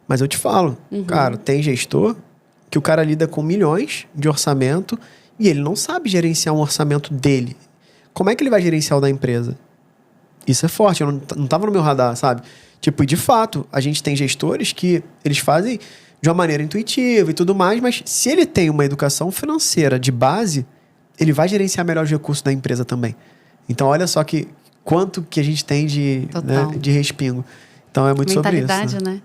Mas eu te falo, cara, tem gestor que o cara lida com milhões de orçamento e ele não sabe gerenciar um orçamento dele. Como é que ele vai gerenciar o da empresa? Isso é forte, eu não tava no meu radar, sabe? Tipo, e de fato, a gente tem gestores que eles fazem de uma maneira intuitiva e tudo mais, mas se ele tem uma educação financeira de base, ele vai gerenciar melhor os recursos da empresa também. Então, olha só quanto que a gente tem de respingo. Então, é muito sobre isso. Mentalidade, né?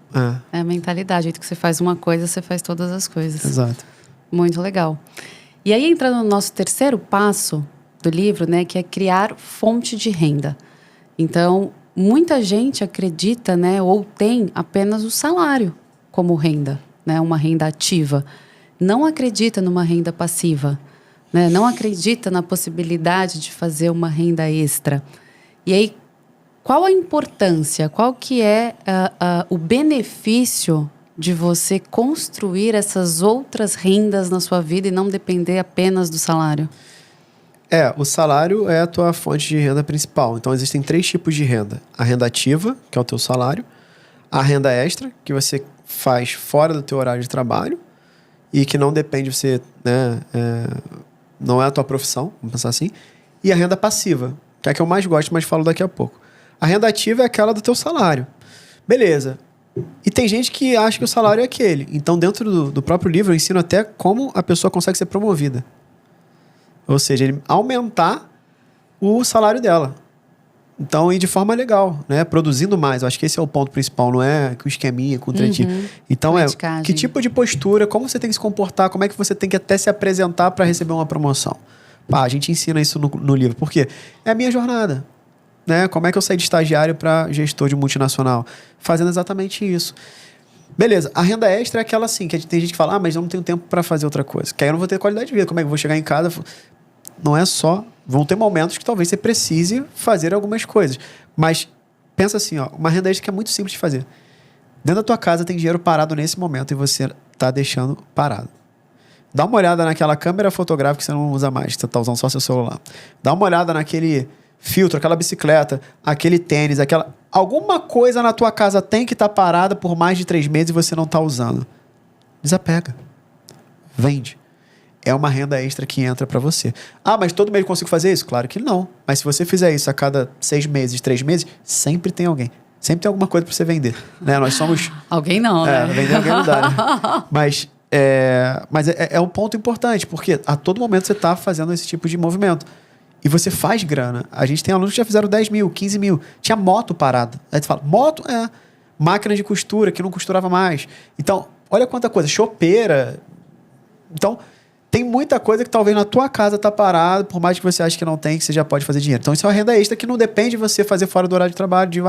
É a mentalidade. O jeito que você faz uma coisa, você faz todas as coisas. Exato. Muito legal. E aí, entrando no nosso terceiro passo do livro, né, que é criar fonte de renda. Então, muita gente acredita, né, ou tem apenas o salário como renda, né, uma renda ativa. Não acredita numa renda passiva, né? Não acredita na possibilidade de fazer uma renda extra. E aí, qual a importância, qual que é o benefício de você construir essas outras rendas na sua vida e não depender apenas do salário? O salário é a tua fonte de renda principal. Então, existem 3 tipos de renda. A renda ativa, que é o teu salário. A renda extra, que você faz fora do teu horário de trabalho e que não depende de você, né, não é a tua profissão, vamos pensar assim. E a renda passiva, que é a que eu mais gosto, mas falo daqui a pouco. A renda ativa é aquela do teu salário. Beleza. E tem gente que acha que o salário é aquele. Então, dentro do próprio livro, eu ensino até como a pessoa consegue ser promovida. Ou seja, ele aumentar o salário dela. Então, e de forma legal, né? Produzindo mais. Eu acho que esse é o ponto principal, não é com esqueminha, com tretinho. Então, que tipo de postura, como você tem que se comportar, como é que você tem que até se apresentar para receber uma promoção. A gente ensina isso no livro. Por quê? É a minha jornada. Né? Como é que eu saí de estagiário para gestor de multinacional? Fazendo exatamente isso. Beleza, a renda extra é aquela assim, que tem gente que fala, mas eu não tenho tempo para fazer outra coisa. Que aí eu não vou ter qualidade de vida. Como é que eu vou chegar em casa? Não é só... Vão ter momentos que talvez você precise fazer algumas coisas. Mas pensa assim, uma renda extra que é muito simples de fazer. Dentro da tua casa tem dinheiro parado nesse momento e você está deixando parado. Dá uma olhada naquela câmera fotográfica que você não usa mais, que você está usando só seu celular. Dá uma olhada naquele filtro, aquela bicicleta, aquele tênis, alguma coisa na tua casa tem que estar parada por mais de 3 meses e você não está usando. Desapega. Vende. É uma renda extra que entra para você. Mas todo mês eu consigo fazer isso? Claro que não. Mas se você fizer isso a cada 6 meses, 3 meses, sempre tem alguém. Sempre tem alguma coisa para você vender. Né? Nós somos... Alguém não, né? Vender alguém não dá, né? Mas é um ponto importante, porque a todo momento você está fazendo esse tipo de movimento. E você faz grana. A gente tem alunos que já fizeram 10 mil, 15 mil. Tinha moto parada. Aí tu fala, moto? Máquina de costura, que não costurava mais. Então, olha quanta coisa. Chopeira. Então... Tem muita coisa que talvez na tua casa tá parada, por mais que você ache que não tem, que você já pode fazer dinheiro. Então, isso é uma renda extra que não depende de você fazer fora do horário de trabalho, de,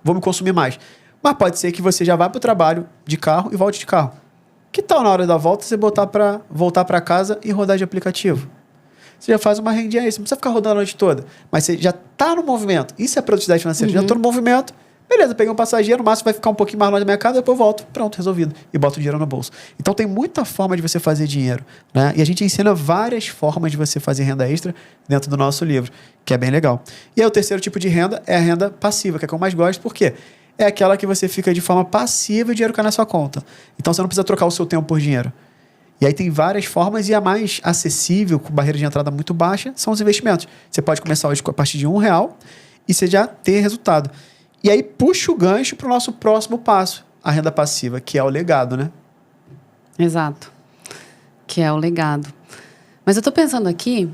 vou me consumir mais. Mas pode ser que você já vá pro trabalho de carro e volte de carro. Que tal na hora da volta você voltar para casa e rodar de aplicativo? Você já faz uma rendinha extra, não precisa ficar rodando a noite toda. Mas você já tá no movimento. Isso é produtividade financeira. Já tô no movimento. Beleza, peguei um passageiro, no máximo vai ficar um pouquinho mais longe da minha casa, depois eu volto. Pronto, resolvido. E boto o dinheiro no bolso. Então tem muita forma de você fazer dinheiro, né? E a gente ensina várias formas de você fazer renda extra dentro do nosso livro, que é bem legal. E aí o terceiro tipo de renda é a renda passiva, que é a que eu mais gosto, por quê? É aquela que você fica de forma passiva e o dinheiro cai na sua conta. Então você não precisa trocar o seu tempo por dinheiro. E aí tem várias formas e a mais acessível, com barreira de entrada muito baixa, são os investimentos. Você pode começar hoje a partir de R$1 e você já ter resultado. E aí puxa o gancho para o nosso próximo passo, a renda passiva, que é o legado, né? Exato, que é o legado. Mas eu estou pensando aqui,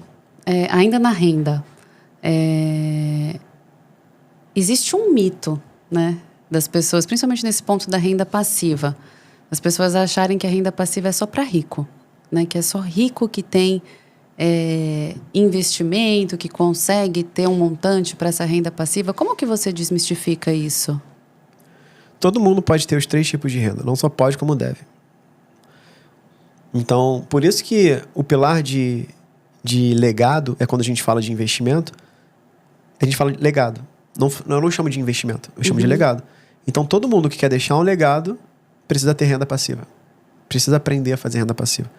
ainda na renda, existe um mito, né, das pessoas, principalmente nesse ponto da renda passiva, as pessoas acharem que a renda passiva é só para rico, né, que é só rico que tem investimento, que consegue ter um montante para essa renda passiva. Como que você desmistifica isso? Todo mundo pode ter os 3 tipos de renda, não só pode como deve. Então, por isso que o pilar de legado é quando a gente fala de investimento, a gente fala de legado. Eu não chamo de investimento, eu chamo de legado. Então, todo mundo que quer deixar um legado precisa ter renda passiva. Precisa aprender a fazer renda passiva.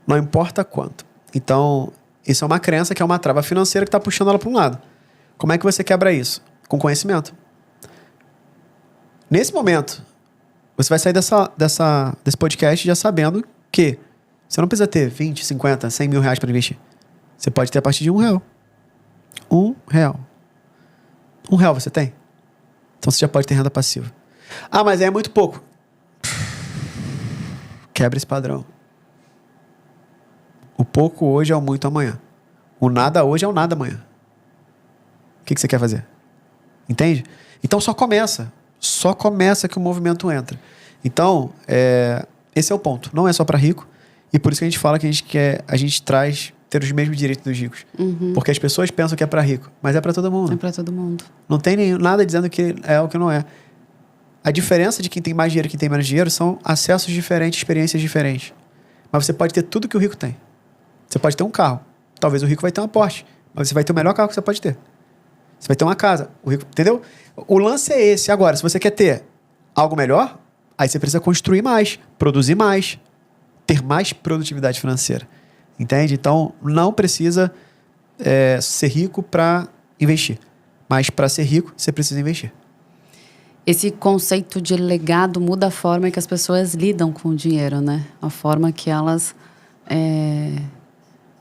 Não importa quanto. Então, isso é uma crença que é uma trava financeira que está puxando ela para um lado. Como é que você quebra isso? Com conhecimento. Nesse momento, você vai sair desse podcast já sabendo que você não precisa ter 20, 50, 100 mil reais para investir. Você pode ter a partir de R$1. R$1. R$1 você tem? Então você já pode ter renda passiva. Ah, mas é muito pouco. Quebra esse padrão. O pouco hoje é o muito amanhã. O nada hoje é o nada amanhã. O que você quer fazer? Entende? Então só começa. Só começa que o movimento entra. Então, esse é o ponto. Não é só para rico. E por isso que a gente fala que a gente traz ter os mesmos direitos dos ricos. Porque as pessoas pensam que é para rico, mas é para todo mundo. É para todo mundo. Não tem nada dizendo que é o que não é. A diferença de quem tem mais dinheiro e quem tem menos dinheiro são acessos diferentes, experiências diferentes. Mas você pode ter tudo que o rico tem. Você pode ter um carro. Talvez o rico vai ter uma Porsche, mas você vai ter o melhor carro que você pode ter. Você vai ter uma casa. O rico, entendeu? O lance é esse. Agora, se você quer ter algo melhor, aí você precisa construir mais, produzir mais, ter mais produtividade financeira. Entende? Então, não precisa ser rico para investir. Mas para ser rico, você precisa investir. Esse conceito de legado muda a forma que as pessoas lidam com o dinheiro, né? A forma que elas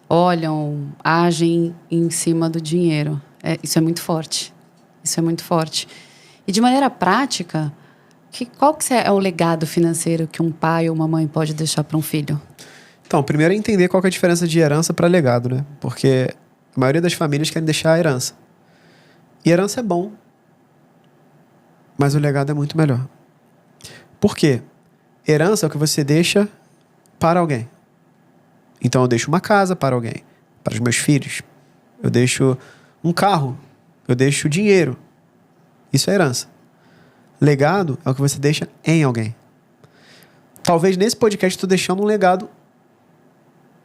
olham, agem em cima do dinheiro. Isso é muito forte. Isso é muito forte. E de maneira prática, qual que é o legado financeiro que um pai ou uma mãe pode deixar para um filho? Então, primeiro é entender qual que é a diferença de herança para legado, né? Porque a maioria das famílias querem deixar a herança. E herança é bom, mas o legado é muito melhor. Por quê? Herança é o que você deixa para alguém. Então eu deixo uma casa para alguém, para os meus filhos. Eu deixo um carro, eu deixo dinheiro. Isso é herança. Legado é o que você deixa em alguém. Talvez nesse podcast eu estou deixando um legado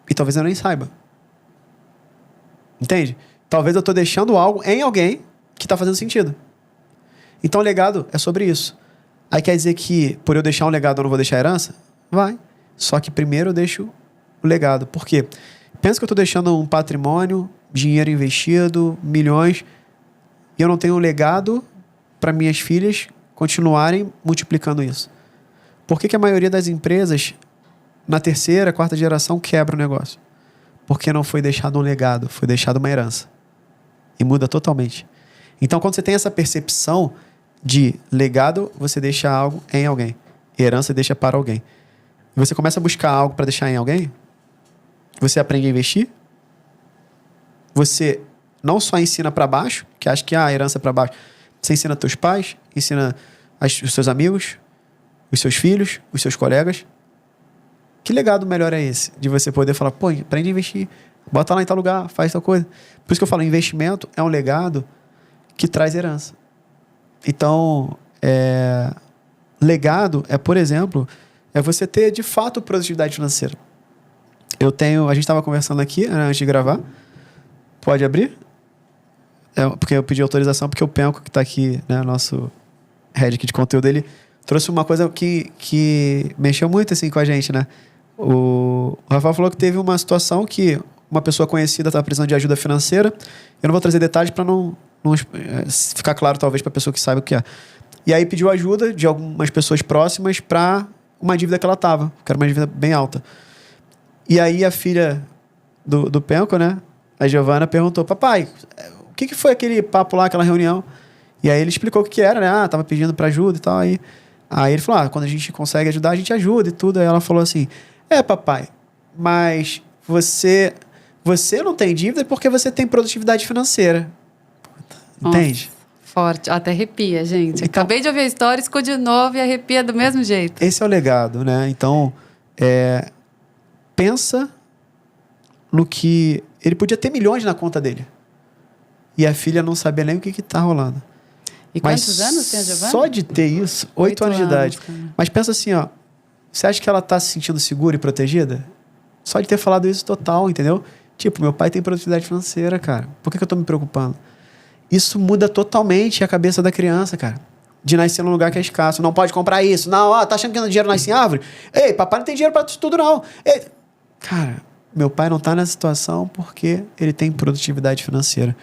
e talvez eu nem saiba. Entende? Talvez eu estou deixando algo em alguém que está fazendo sentido. Então, legado é sobre isso. Aí quer dizer que por eu deixar um legado eu não vou deixar herança? Vai. Só que primeiro eu deixo o legado. Por quê? Pensa que eu estou deixando um patrimônio, dinheiro investido, milhões, e eu não tenho um legado para minhas filhas continuarem multiplicando isso. Por que a maioria das empresas, na terceira, quarta geração, quebra o negócio? Porque não foi deixado um legado, foi deixado uma herança. E muda totalmente. Então, quando você tem essa percepção de legado, você deixa algo em alguém. Herança deixa para alguém. E você começa a buscar algo para deixar em alguém, você aprende a investir, você não só ensina para baixo, que acha que a herança é para baixo, você ensina teus pais, ensina os seus amigos, os seus filhos, os seus colegas. Que legado melhor é esse? De você poder falar, pô, aprende a investir, bota lá em tal lugar, faz tal coisa. Por isso que eu falo, investimento é um legado que traz herança. Então, legado é, por exemplo, você ter de fato produtividade financeira. A gente estava conversando aqui, né, antes de gravar. Pode abrir? Porque eu pedi autorização, porque o Penco, que está aqui, né, nosso head aqui de conteúdo, ele trouxe uma coisa que mexeu muito assim, com a gente, né? O Rafael falou que teve uma situação que uma pessoa conhecida estava precisando de ajuda financeira. Eu não vou trazer detalhes para não ficar claro, talvez, para a pessoa que saiba o que é. E aí pediu ajuda de algumas pessoas próximas para uma dívida que ela estava, que era uma dívida bem alta. E aí a filha do Penco, né, a Giovana, perguntou, papai, o que foi aquele papo lá, aquela reunião? E aí ele explicou o que era, né? Tava pedindo para ajuda e tal. Aí ele falou, quando a gente consegue ajudar, a gente ajuda e tudo. Aí ela falou assim, papai, mas você não tem dívida porque você tem produtividade financeira. Entende? Nossa, forte. Até arrepia, gente. Então, acabei de ouvir a história, escuto de novo e arrepia do mesmo jeito. Esse é o legado, né? Então, pensa no que ele podia ter milhões na conta dele. E a filha não sabia nem o que tá rolando. E quantos anos tem a Giovana? Só de ter isso, 8 anos de idade. Cara. Mas pensa assim, ó. Você acha que ela tá se sentindo segura e protegida? Só de ter falado isso total, entendeu? Tipo, meu pai tem produtividade financeira, cara. Por que eu tô me preocupando? Isso muda totalmente a cabeça da criança, cara. De nascer num lugar que é escasso. Não pode comprar isso. Não, ó, tá achando que dinheiro nasce em árvore? Ei, papai não tem dinheiro pra isso tudo, não. Ei. Cara, meu pai não tá nessa situação porque ele tem produtividade financeira.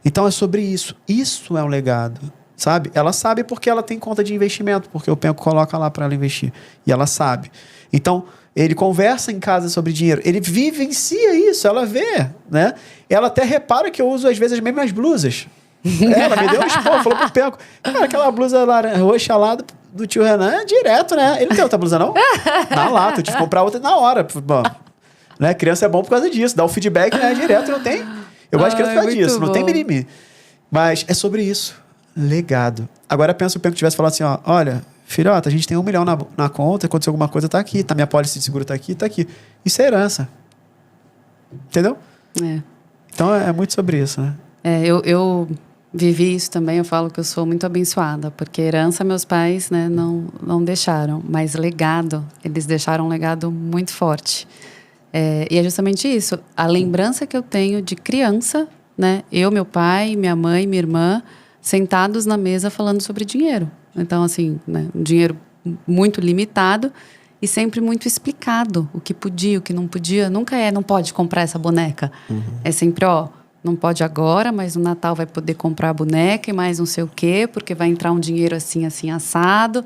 Então é sobre isso. Isso é um legado, sabe? Ela sabe porque ela tem conta de investimento, porque o Penco coloca lá para ela investir. E ela sabe. Então, ele conversa em casa sobre dinheiro. Ele vivencia isso, ela vê, né? Ela até repara que eu uso, às vezes, as mesmas blusas. Ela me deu um esporro, falou pro Penco. Cara, aquela blusa roxa lá do tio Renan é direto, né? Ele não tem outra blusa, não? Na lata, eu tive que comprar outra na hora. Bom, né? Criança é bom por causa disso. Dá o feedback, né? Direto, não tem... Eu gosto de criança por causa disso, não tem mimimi. Mas é sobre isso. Legado. Agora pensa se o Penco tivesse falado assim, ó, olha, filhota, a gente tem 1 milhão na conta, aconteceu alguma coisa, tá aqui, tá, minha pólice de seguro tá aqui, tá aqui. Isso é herança. Entendeu? É. Então é muito sobre isso, né? Eu vivi isso também, eu falo que eu sou muito abençoada, porque herança meus pais, né, não deixaram, mas legado, eles deixaram um legado muito forte. E é justamente isso, a lembrança que eu tenho de criança, né? Eu, meu pai, minha mãe, minha irmã, sentados na mesa falando sobre dinheiro. Então, assim, né, um dinheiro muito limitado e sempre muito explicado. O que podia, o que não podia. Nunca não pode comprar essa boneca. Uhum. É sempre, ó, não pode agora, mas no Natal vai poder comprar a boneca e mais não sei o quê, porque vai entrar um dinheiro assim, assim, assado.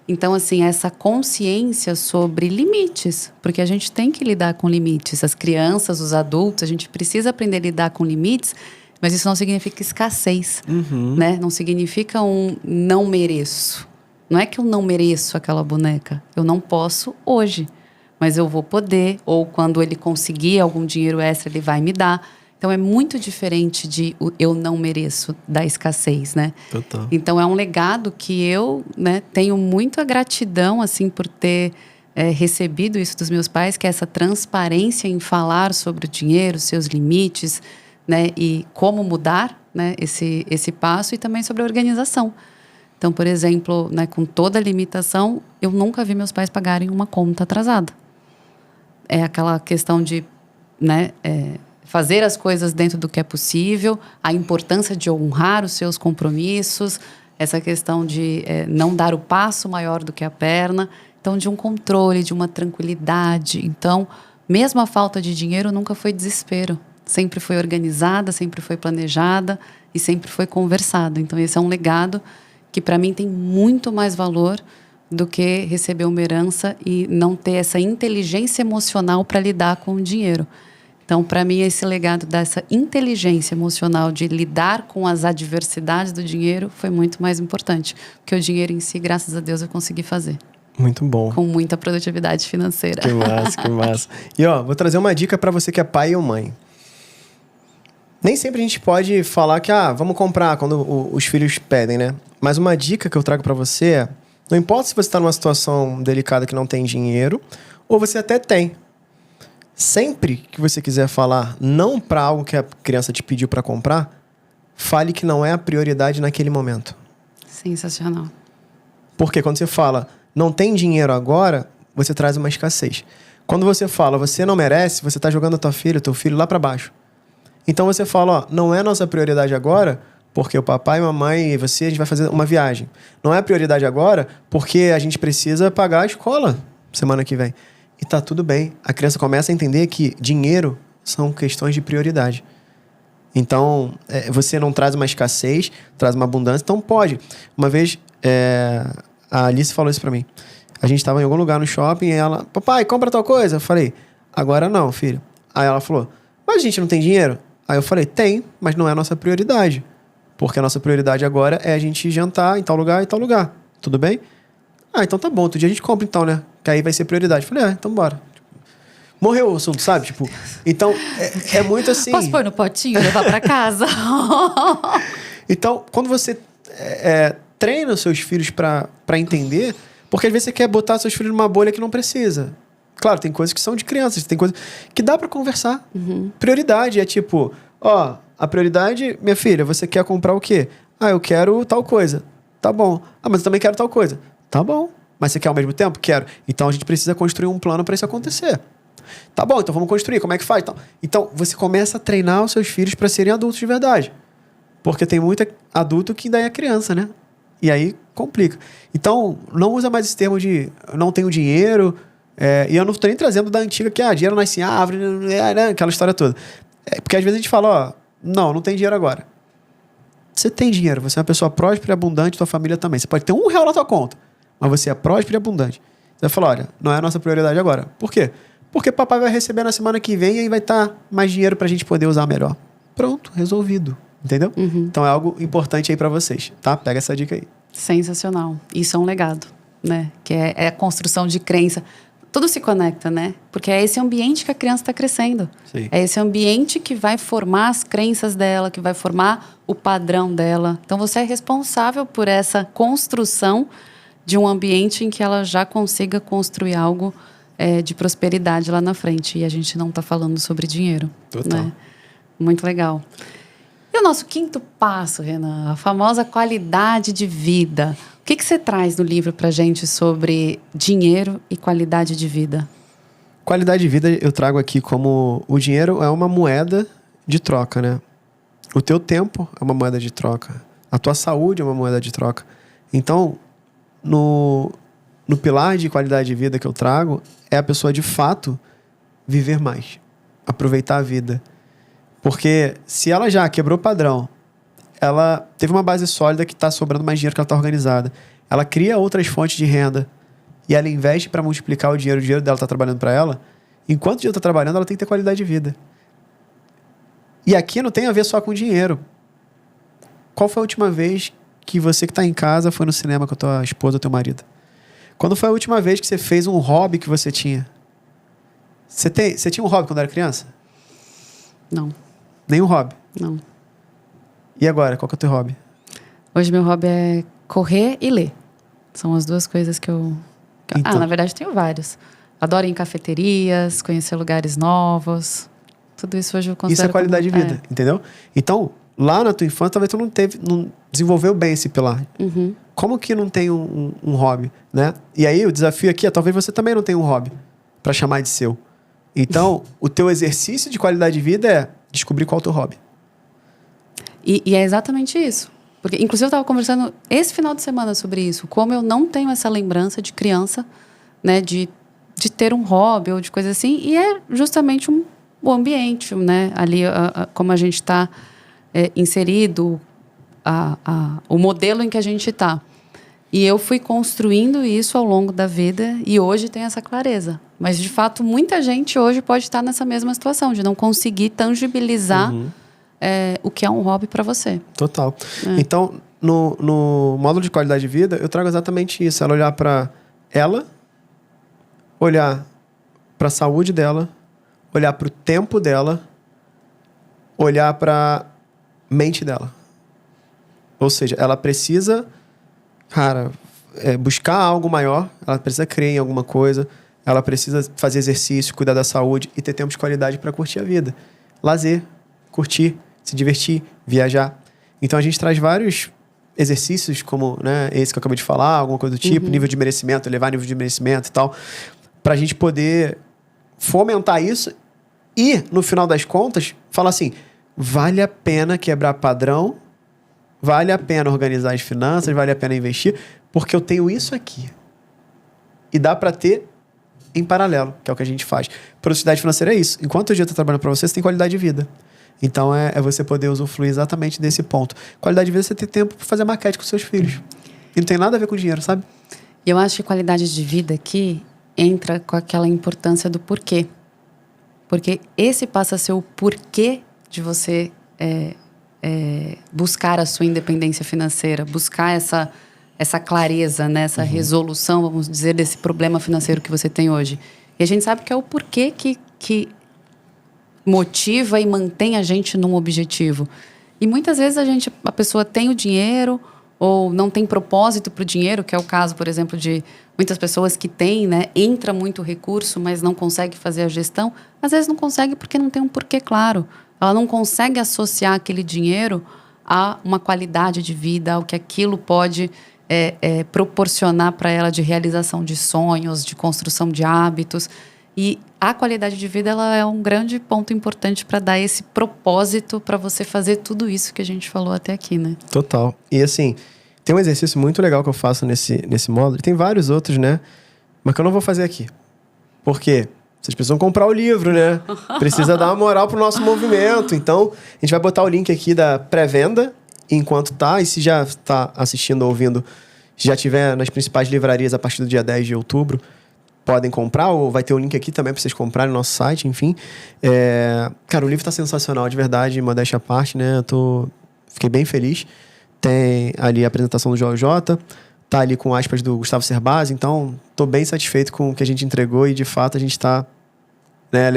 Então, assim, essa consciência sobre limites, porque a gente tem que lidar com limites. As crianças, os adultos, a gente precisa aprender a lidar com limites, mas isso não significa escassez, né? Não significa um não mereço. Não é que eu não mereço aquela boneca. Eu não posso hoje, mas eu vou poder, ou quando ele conseguir algum dinheiro extra, ele vai me dar. Então, é muito diferente de eu não mereço da escassez, né? Total. Então, é um legado que eu, né, tenho muita gratidão, assim, por ter recebido isso dos meus pais, que é essa transparência em falar sobre o dinheiro, seus limites, né? E como mudar, né, esse passo, e também sobre a organização. Então, por exemplo, né, com toda a limitação, eu nunca vi meus pais pagarem uma conta atrasada. É aquela questão de, né, fazer as coisas dentro do que é possível, a importância de honrar os seus compromissos, essa questão de não dar o passo maior do que a perna, então de um controle, de uma tranquilidade. Então, mesmo a falta de dinheiro nunca foi desespero, sempre foi organizada, sempre foi planejada e sempre foi conversada. Então, esse é um legado que para mim tem muito mais valor do que receber uma herança e não ter essa inteligência emocional para lidar com o dinheiro. Então, para mim, esse legado dessa inteligência emocional de lidar com as adversidades do dinheiro foi muito mais importante. Porque o dinheiro em si, graças a Deus, eu consegui fazer. Muito bom. Com muita produtividade financeira. Que massa, que massa. E, ó, vou trazer uma dica para você que é pai ou mãe. Nem sempre a gente pode falar que, vamos comprar quando os filhos pedem, né? Mas uma dica que eu trago para você é, não importa se você está numa situação delicada que não tem dinheiro, ou você até tem. Sempre que você quiser falar não para algo que a criança te pediu para comprar, fale que não é a prioridade naquele momento. Sensacional. Porque quando você fala não tem dinheiro agora, você traz uma escassez. Quando você fala você não merece, você está jogando teu filho lá para baixo. Então você fala, não é nossa prioridade agora, porque o papai, a mamãe e você, a gente vai fazer uma viagem. Não é prioridade agora, porque a gente precisa pagar a escola semana que vem. E tá tudo bem. A criança começa a entender que dinheiro são questões de prioridade. Então, você não traz uma escassez, traz uma abundância. Então, pode. Uma vez, a Alice falou isso pra mim. A gente tava em algum lugar no shopping e ela... Papai, compra tal coisa. Eu falei, agora não, filho. Aí ela falou, mas a gente não tem dinheiro? Aí eu falei, tem, mas não é a nossa prioridade. Porque a nossa prioridade agora é a gente jantar em tal lugar e tal lugar. Tudo bem? Então tá bom. Outro dia a gente compra então, né? Que aí vai ser prioridade. Falei, então bora. Morreu o assunto, sabe? Tipo, então, é muito assim... Posso pôr no potinho e levar pra casa? Então, quando você treina os seus filhos pra entender... Porque às vezes você quer botar seus filhos numa bolha que não precisa. Claro, tem coisas que são de crianças, tem coisas que dá pra conversar. Prioridade é tipo, ó, a prioridade, minha filha, você quer comprar o quê? Ah, eu quero tal coisa. Tá bom. Ah, mas eu também quero tal coisa. Tá bom. Mas você quer ao mesmo tempo? Quero. Então a gente precisa construir um plano pra isso acontecer. Tá bom, então vamos construir. Como é que faz? Então você começa a treinar os seus filhos pra serem adultos de verdade. Porque tem muito adulto que ainda é criança, né? E aí complica. Então, não usa mais esse termo de não tenho dinheiro. E eu não estou nem trazendo da antiga que dinheiro nasce em árvore, aquela história toda. Porque às vezes a gente fala, ó, não tem dinheiro agora. Você tem dinheiro, você é uma pessoa próspera e abundante, tua família também. Você pode ter R$1 na tua conta, mas você é próspero e abundante. Você vai falar, olha, não é a nossa prioridade agora. Por quê? Porque papai vai receber na semana que vem e aí vai estar mais dinheiro pra gente poder usar melhor. Pronto, resolvido. Entendeu? Então é algo importante aí pra vocês, tá? Pega essa dica aí. Sensacional. Isso é um legado, né? Que é a construção de crença. Tudo se conecta, né? Porque é esse ambiente que a criança está crescendo. Sim. É esse ambiente que vai formar as crenças dela, que vai formar o padrão dela. Então você é responsável por essa construção de um ambiente em que ela já consiga construir algo de prosperidade lá na frente. E a gente não está falando sobre dinheiro. Total. Né? Muito legal. E o nosso quinto passo, Renan, a famosa qualidade de vida. O que você traz no livro pra gente sobre dinheiro e qualidade de vida? Qualidade de vida eu trago aqui como o dinheiro é uma moeda de troca, né? O teu tempo é uma moeda de troca. A tua saúde é uma moeda de troca. Então, no pilar de qualidade de vida que eu trago, é a pessoa de fato viver mais. Aproveitar a vida. Porque se ela já quebrou o padrão, ela teve uma base sólida que está sobrando mais dinheiro que ela está organizada, ela cria outras fontes de renda e ela investe para multiplicar o dinheiro dela está trabalhando para ela, enquanto o dinheiro está trabalhando, ela tem que ter qualidade de vida. E aqui não tem a ver só com dinheiro. Qual foi a última vez que você que está em casa foi no cinema com a tua esposa ou teu marido? Quando foi a última vez que você fez um hobby que você tinha? Você tinha um hobby quando era criança? Não. Nenhum hobby? Não. E agora, qual que é o teu hobby? Hoje meu hobby é correr e ler. São as duas coisas que eu... Então. na verdade tenho vários. Adoro ir em cafeterias, conhecer lugares novos. Tudo isso hoje eu considero Isso é qualidade de vida, entendeu? Então, lá na tua infância, talvez tu não desenvolveu bem esse pilar. Como que não tem um hobby, né? E aí, o desafio aqui é, talvez você também não tenha um hobby para chamar de seu. Então, o teu exercício de qualidade de vida é descobrir qual é o teu hobby. E é exatamente isso. Porque, inclusive, eu estava conversando esse final de semana sobre isso. Como eu não tenho essa lembrança de criança, né? De ter um hobby ou de coisa assim. E é justamente o ambiente, né? Ali, como a gente está inserido, o modelo em que a gente está. E eu fui construindo isso ao longo da vida e hoje tem essa clareza. Mas, de fato, muita gente hoje pode estar nessa mesma situação, de não conseguir tangibilizar o que é um hobby para você. Total. Então, no módulo de qualidade de vida, eu trago exatamente isso. Ela olhar para ela, olhar para a saúde dela, olhar para o tempo dela, olhar para a mente dela. Ou seja, ela precisa... Cara, buscar algo maior, ela precisa crer em alguma coisa, ela precisa fazer exercício, cuidar da saúde e ter tempo de qualidade para curtir a vida. Lazer, curtir, se divertir, viajar. Então a gente traz vários exercícios, como esse que eu acabei de falar, alguma coisa do tipo, nível de merecimento, elevar nível de merecimento e tal, para a gente poder fomentar isso e, no final das contas, falar assim, vale a pena quebrar padrão, vale a pena organizar as finanças, vale a pena investir, porque eu tenho isso aqui. E dá para ter em paralelo, que é o que a gente faz. Produtividade financeira é isso. Enquanto o dia está trabalhando para você, você tem qualidade de vida. Então, é você poder usufruir exatamente desse ponto. Qualidade de vida é você ter tempo para fazer maquete com seus filhos. E não tem nada a ver com dinheiro, sabe? E eu acho que qualidade de vida aqui entra com aquela importância do porquê. Porque esse passa a ser o porquê de você... buscar a sua independência financeira, buscar essa clareza, né? Essa resolução, vamos dizer, desse problema financeiro que você tem hoje. E a gente sabe que é o porquê que motiva e mantém a gente num objetivo. E muitas vezes a pessoa tem o dinheiro ou não tem propósito para o dinheiro, que é o caso, por exemplo, de muitas pessoas que têm, né, entra muito recurso, mas não consegue fazer a gestão, às vezes não consegue porque não tem um porquê claro. Ela não consegue associar aquele dinheiro a uma qualidade de vida, ao que aquilo pode proporcionar para ela de realização de sonhos, de construção de hábitos. E a qualidade de vida ela é um grande ponto importante para dar esse propósito para você fazer tudo isso que a gente falou até aqui, né? Total. E assim, tem um exercício muito legal que eu faço nesse módulo, e tem vários outros, né? Mas que eu não vou fazer aqui. Por quê? Vocês precisam comprar o livro, né? Precisa dar uma moral pro nosso movimento. Então, a gente vai botar o link aqui da pré-venda enquanto tá. E se já tá assistindo ou ouvindo, já tiver nas principais livrarias a partir do dia 10 de outubro, podem comprar, ou vai ter o link aqui também para vocês comprarem no nosso site, enfim. Cara, o livro tá sensacional, de verdade, modéstia à parte, né? Fiquei bem feliz. Tem ali a apresentação do Joel J, tá ali com aspas do Gustavo Cerbasi, então tô bem satisfeito com o que a gente entregou e, de fato, a gente tá, né,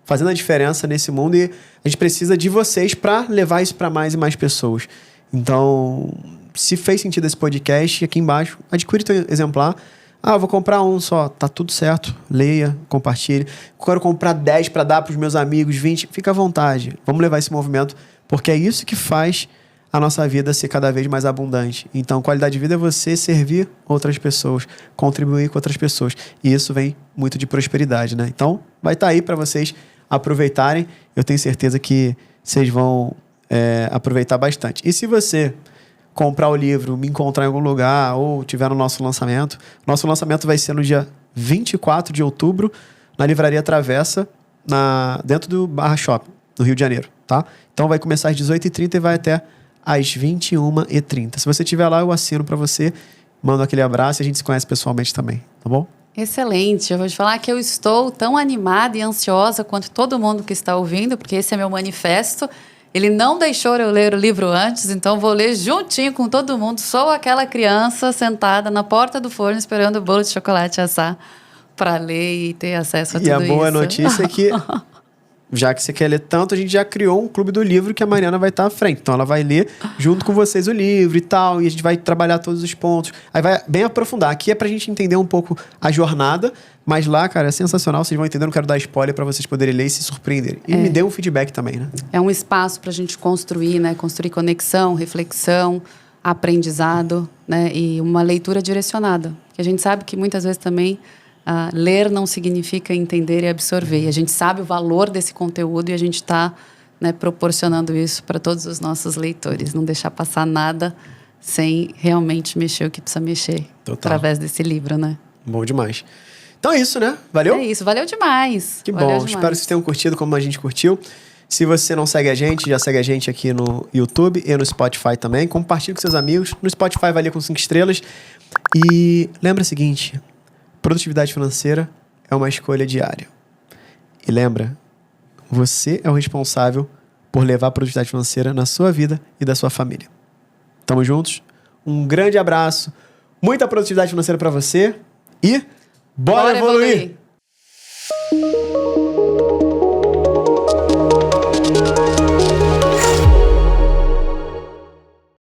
fazendo a diferença nesse mundo e a gente precisa de vocês para levar isso para mais e mais pessoas. Então, se fez sentido esse podcast, aqui embaixo, adquire teu exemplar. Eu vou comprar um só. Tá tudo certo. Leia, compartilhe. Quero comprar 10 para dar para os meus amigos, 20. Fica à vontade. Vamos levar esse movimento, porque é isso que faz a nossa vida ser cada vez mais abundante. Então, qualidade de vida é você servir outras pessoas, contribuir com outras pessoas. E isso vem muito de prosperidade, né? Então, vai estar aí para vocês aproveitarem. Eu tenho certeza que vocês vão aproveitar bastante. E se você comprar o livro, me encontrar em algum lugar ou tiver no nosso lançamento. Nosso lançamento vai ser no dia 24 de outubro, na Livraria Travessa, dentro do Barra Shopping, no Rio de Janeiro, tá? Então vai começar às 18h30 e vai até às 21h30. Se você estiver lá, eu assino para você, mando aquele abraço e a gente se conhece pessoalmente também, tá bom? Excelente. Eu vou te falar que eu estou tão animada e ansiosa quanto todo mundo que está ouvindo, porque esse é meu manifesto. Ele não deixou eu ler o livro antes, então vou ler juntinho com todo mundo. Sou aquela criança sentada na porta do forno esperando o bolo de chocolate assar para ler e ter acesso a tudo isso. E a boa notícia é que, já que você quer ler tanto, a gente já criou um clube do livro que a Mariana vai estar à frente. Então ela vai ler junto com vocês o livro e tal, e a gente vai trabalhar todos os pontos. Aí vai bem aprofundar. Aqui é pra gente entender um pouco a jornada, mas lá, cara, é sensacional. Vocês vão entender, não quero dar spoiler pra vocês poderem ler e se surpreenderem. E me dê um feedback também, né? É um espaço pra gente construir, né? Construir conexão, reflexão, aprendizado, né? E uma leitura direcionada. Porque a gente sabe que muitas vezes também ler não significa entender e absorver. E a gente sabe o valor desse conteúdo e a gente está, né, proporcionando isso para todos os nossos leitores. Não deixar passar nada sem realmente mexer o que precisa mexer. Total. Através desse livro, né? Bom demais. Então é isso, né? Valeu? É isso, valeu demais. Que bom, espero que vocês tenham curtido como a gente curtiu. Se você não segue a gente, já segue a gente aqui no YouTube e no Spotify também. Compartilhe com seus amigos. No Spotify avalia com 5 estrelas. E lembra o seguinte: produtividade financeira é uma escolha diária. E lembra, você é o responsável por levar a produtividade financeira na sua vida e da sua família. Tamo juntos. Um grande abraço. Muita produtividade financeira para você e bora evoluir!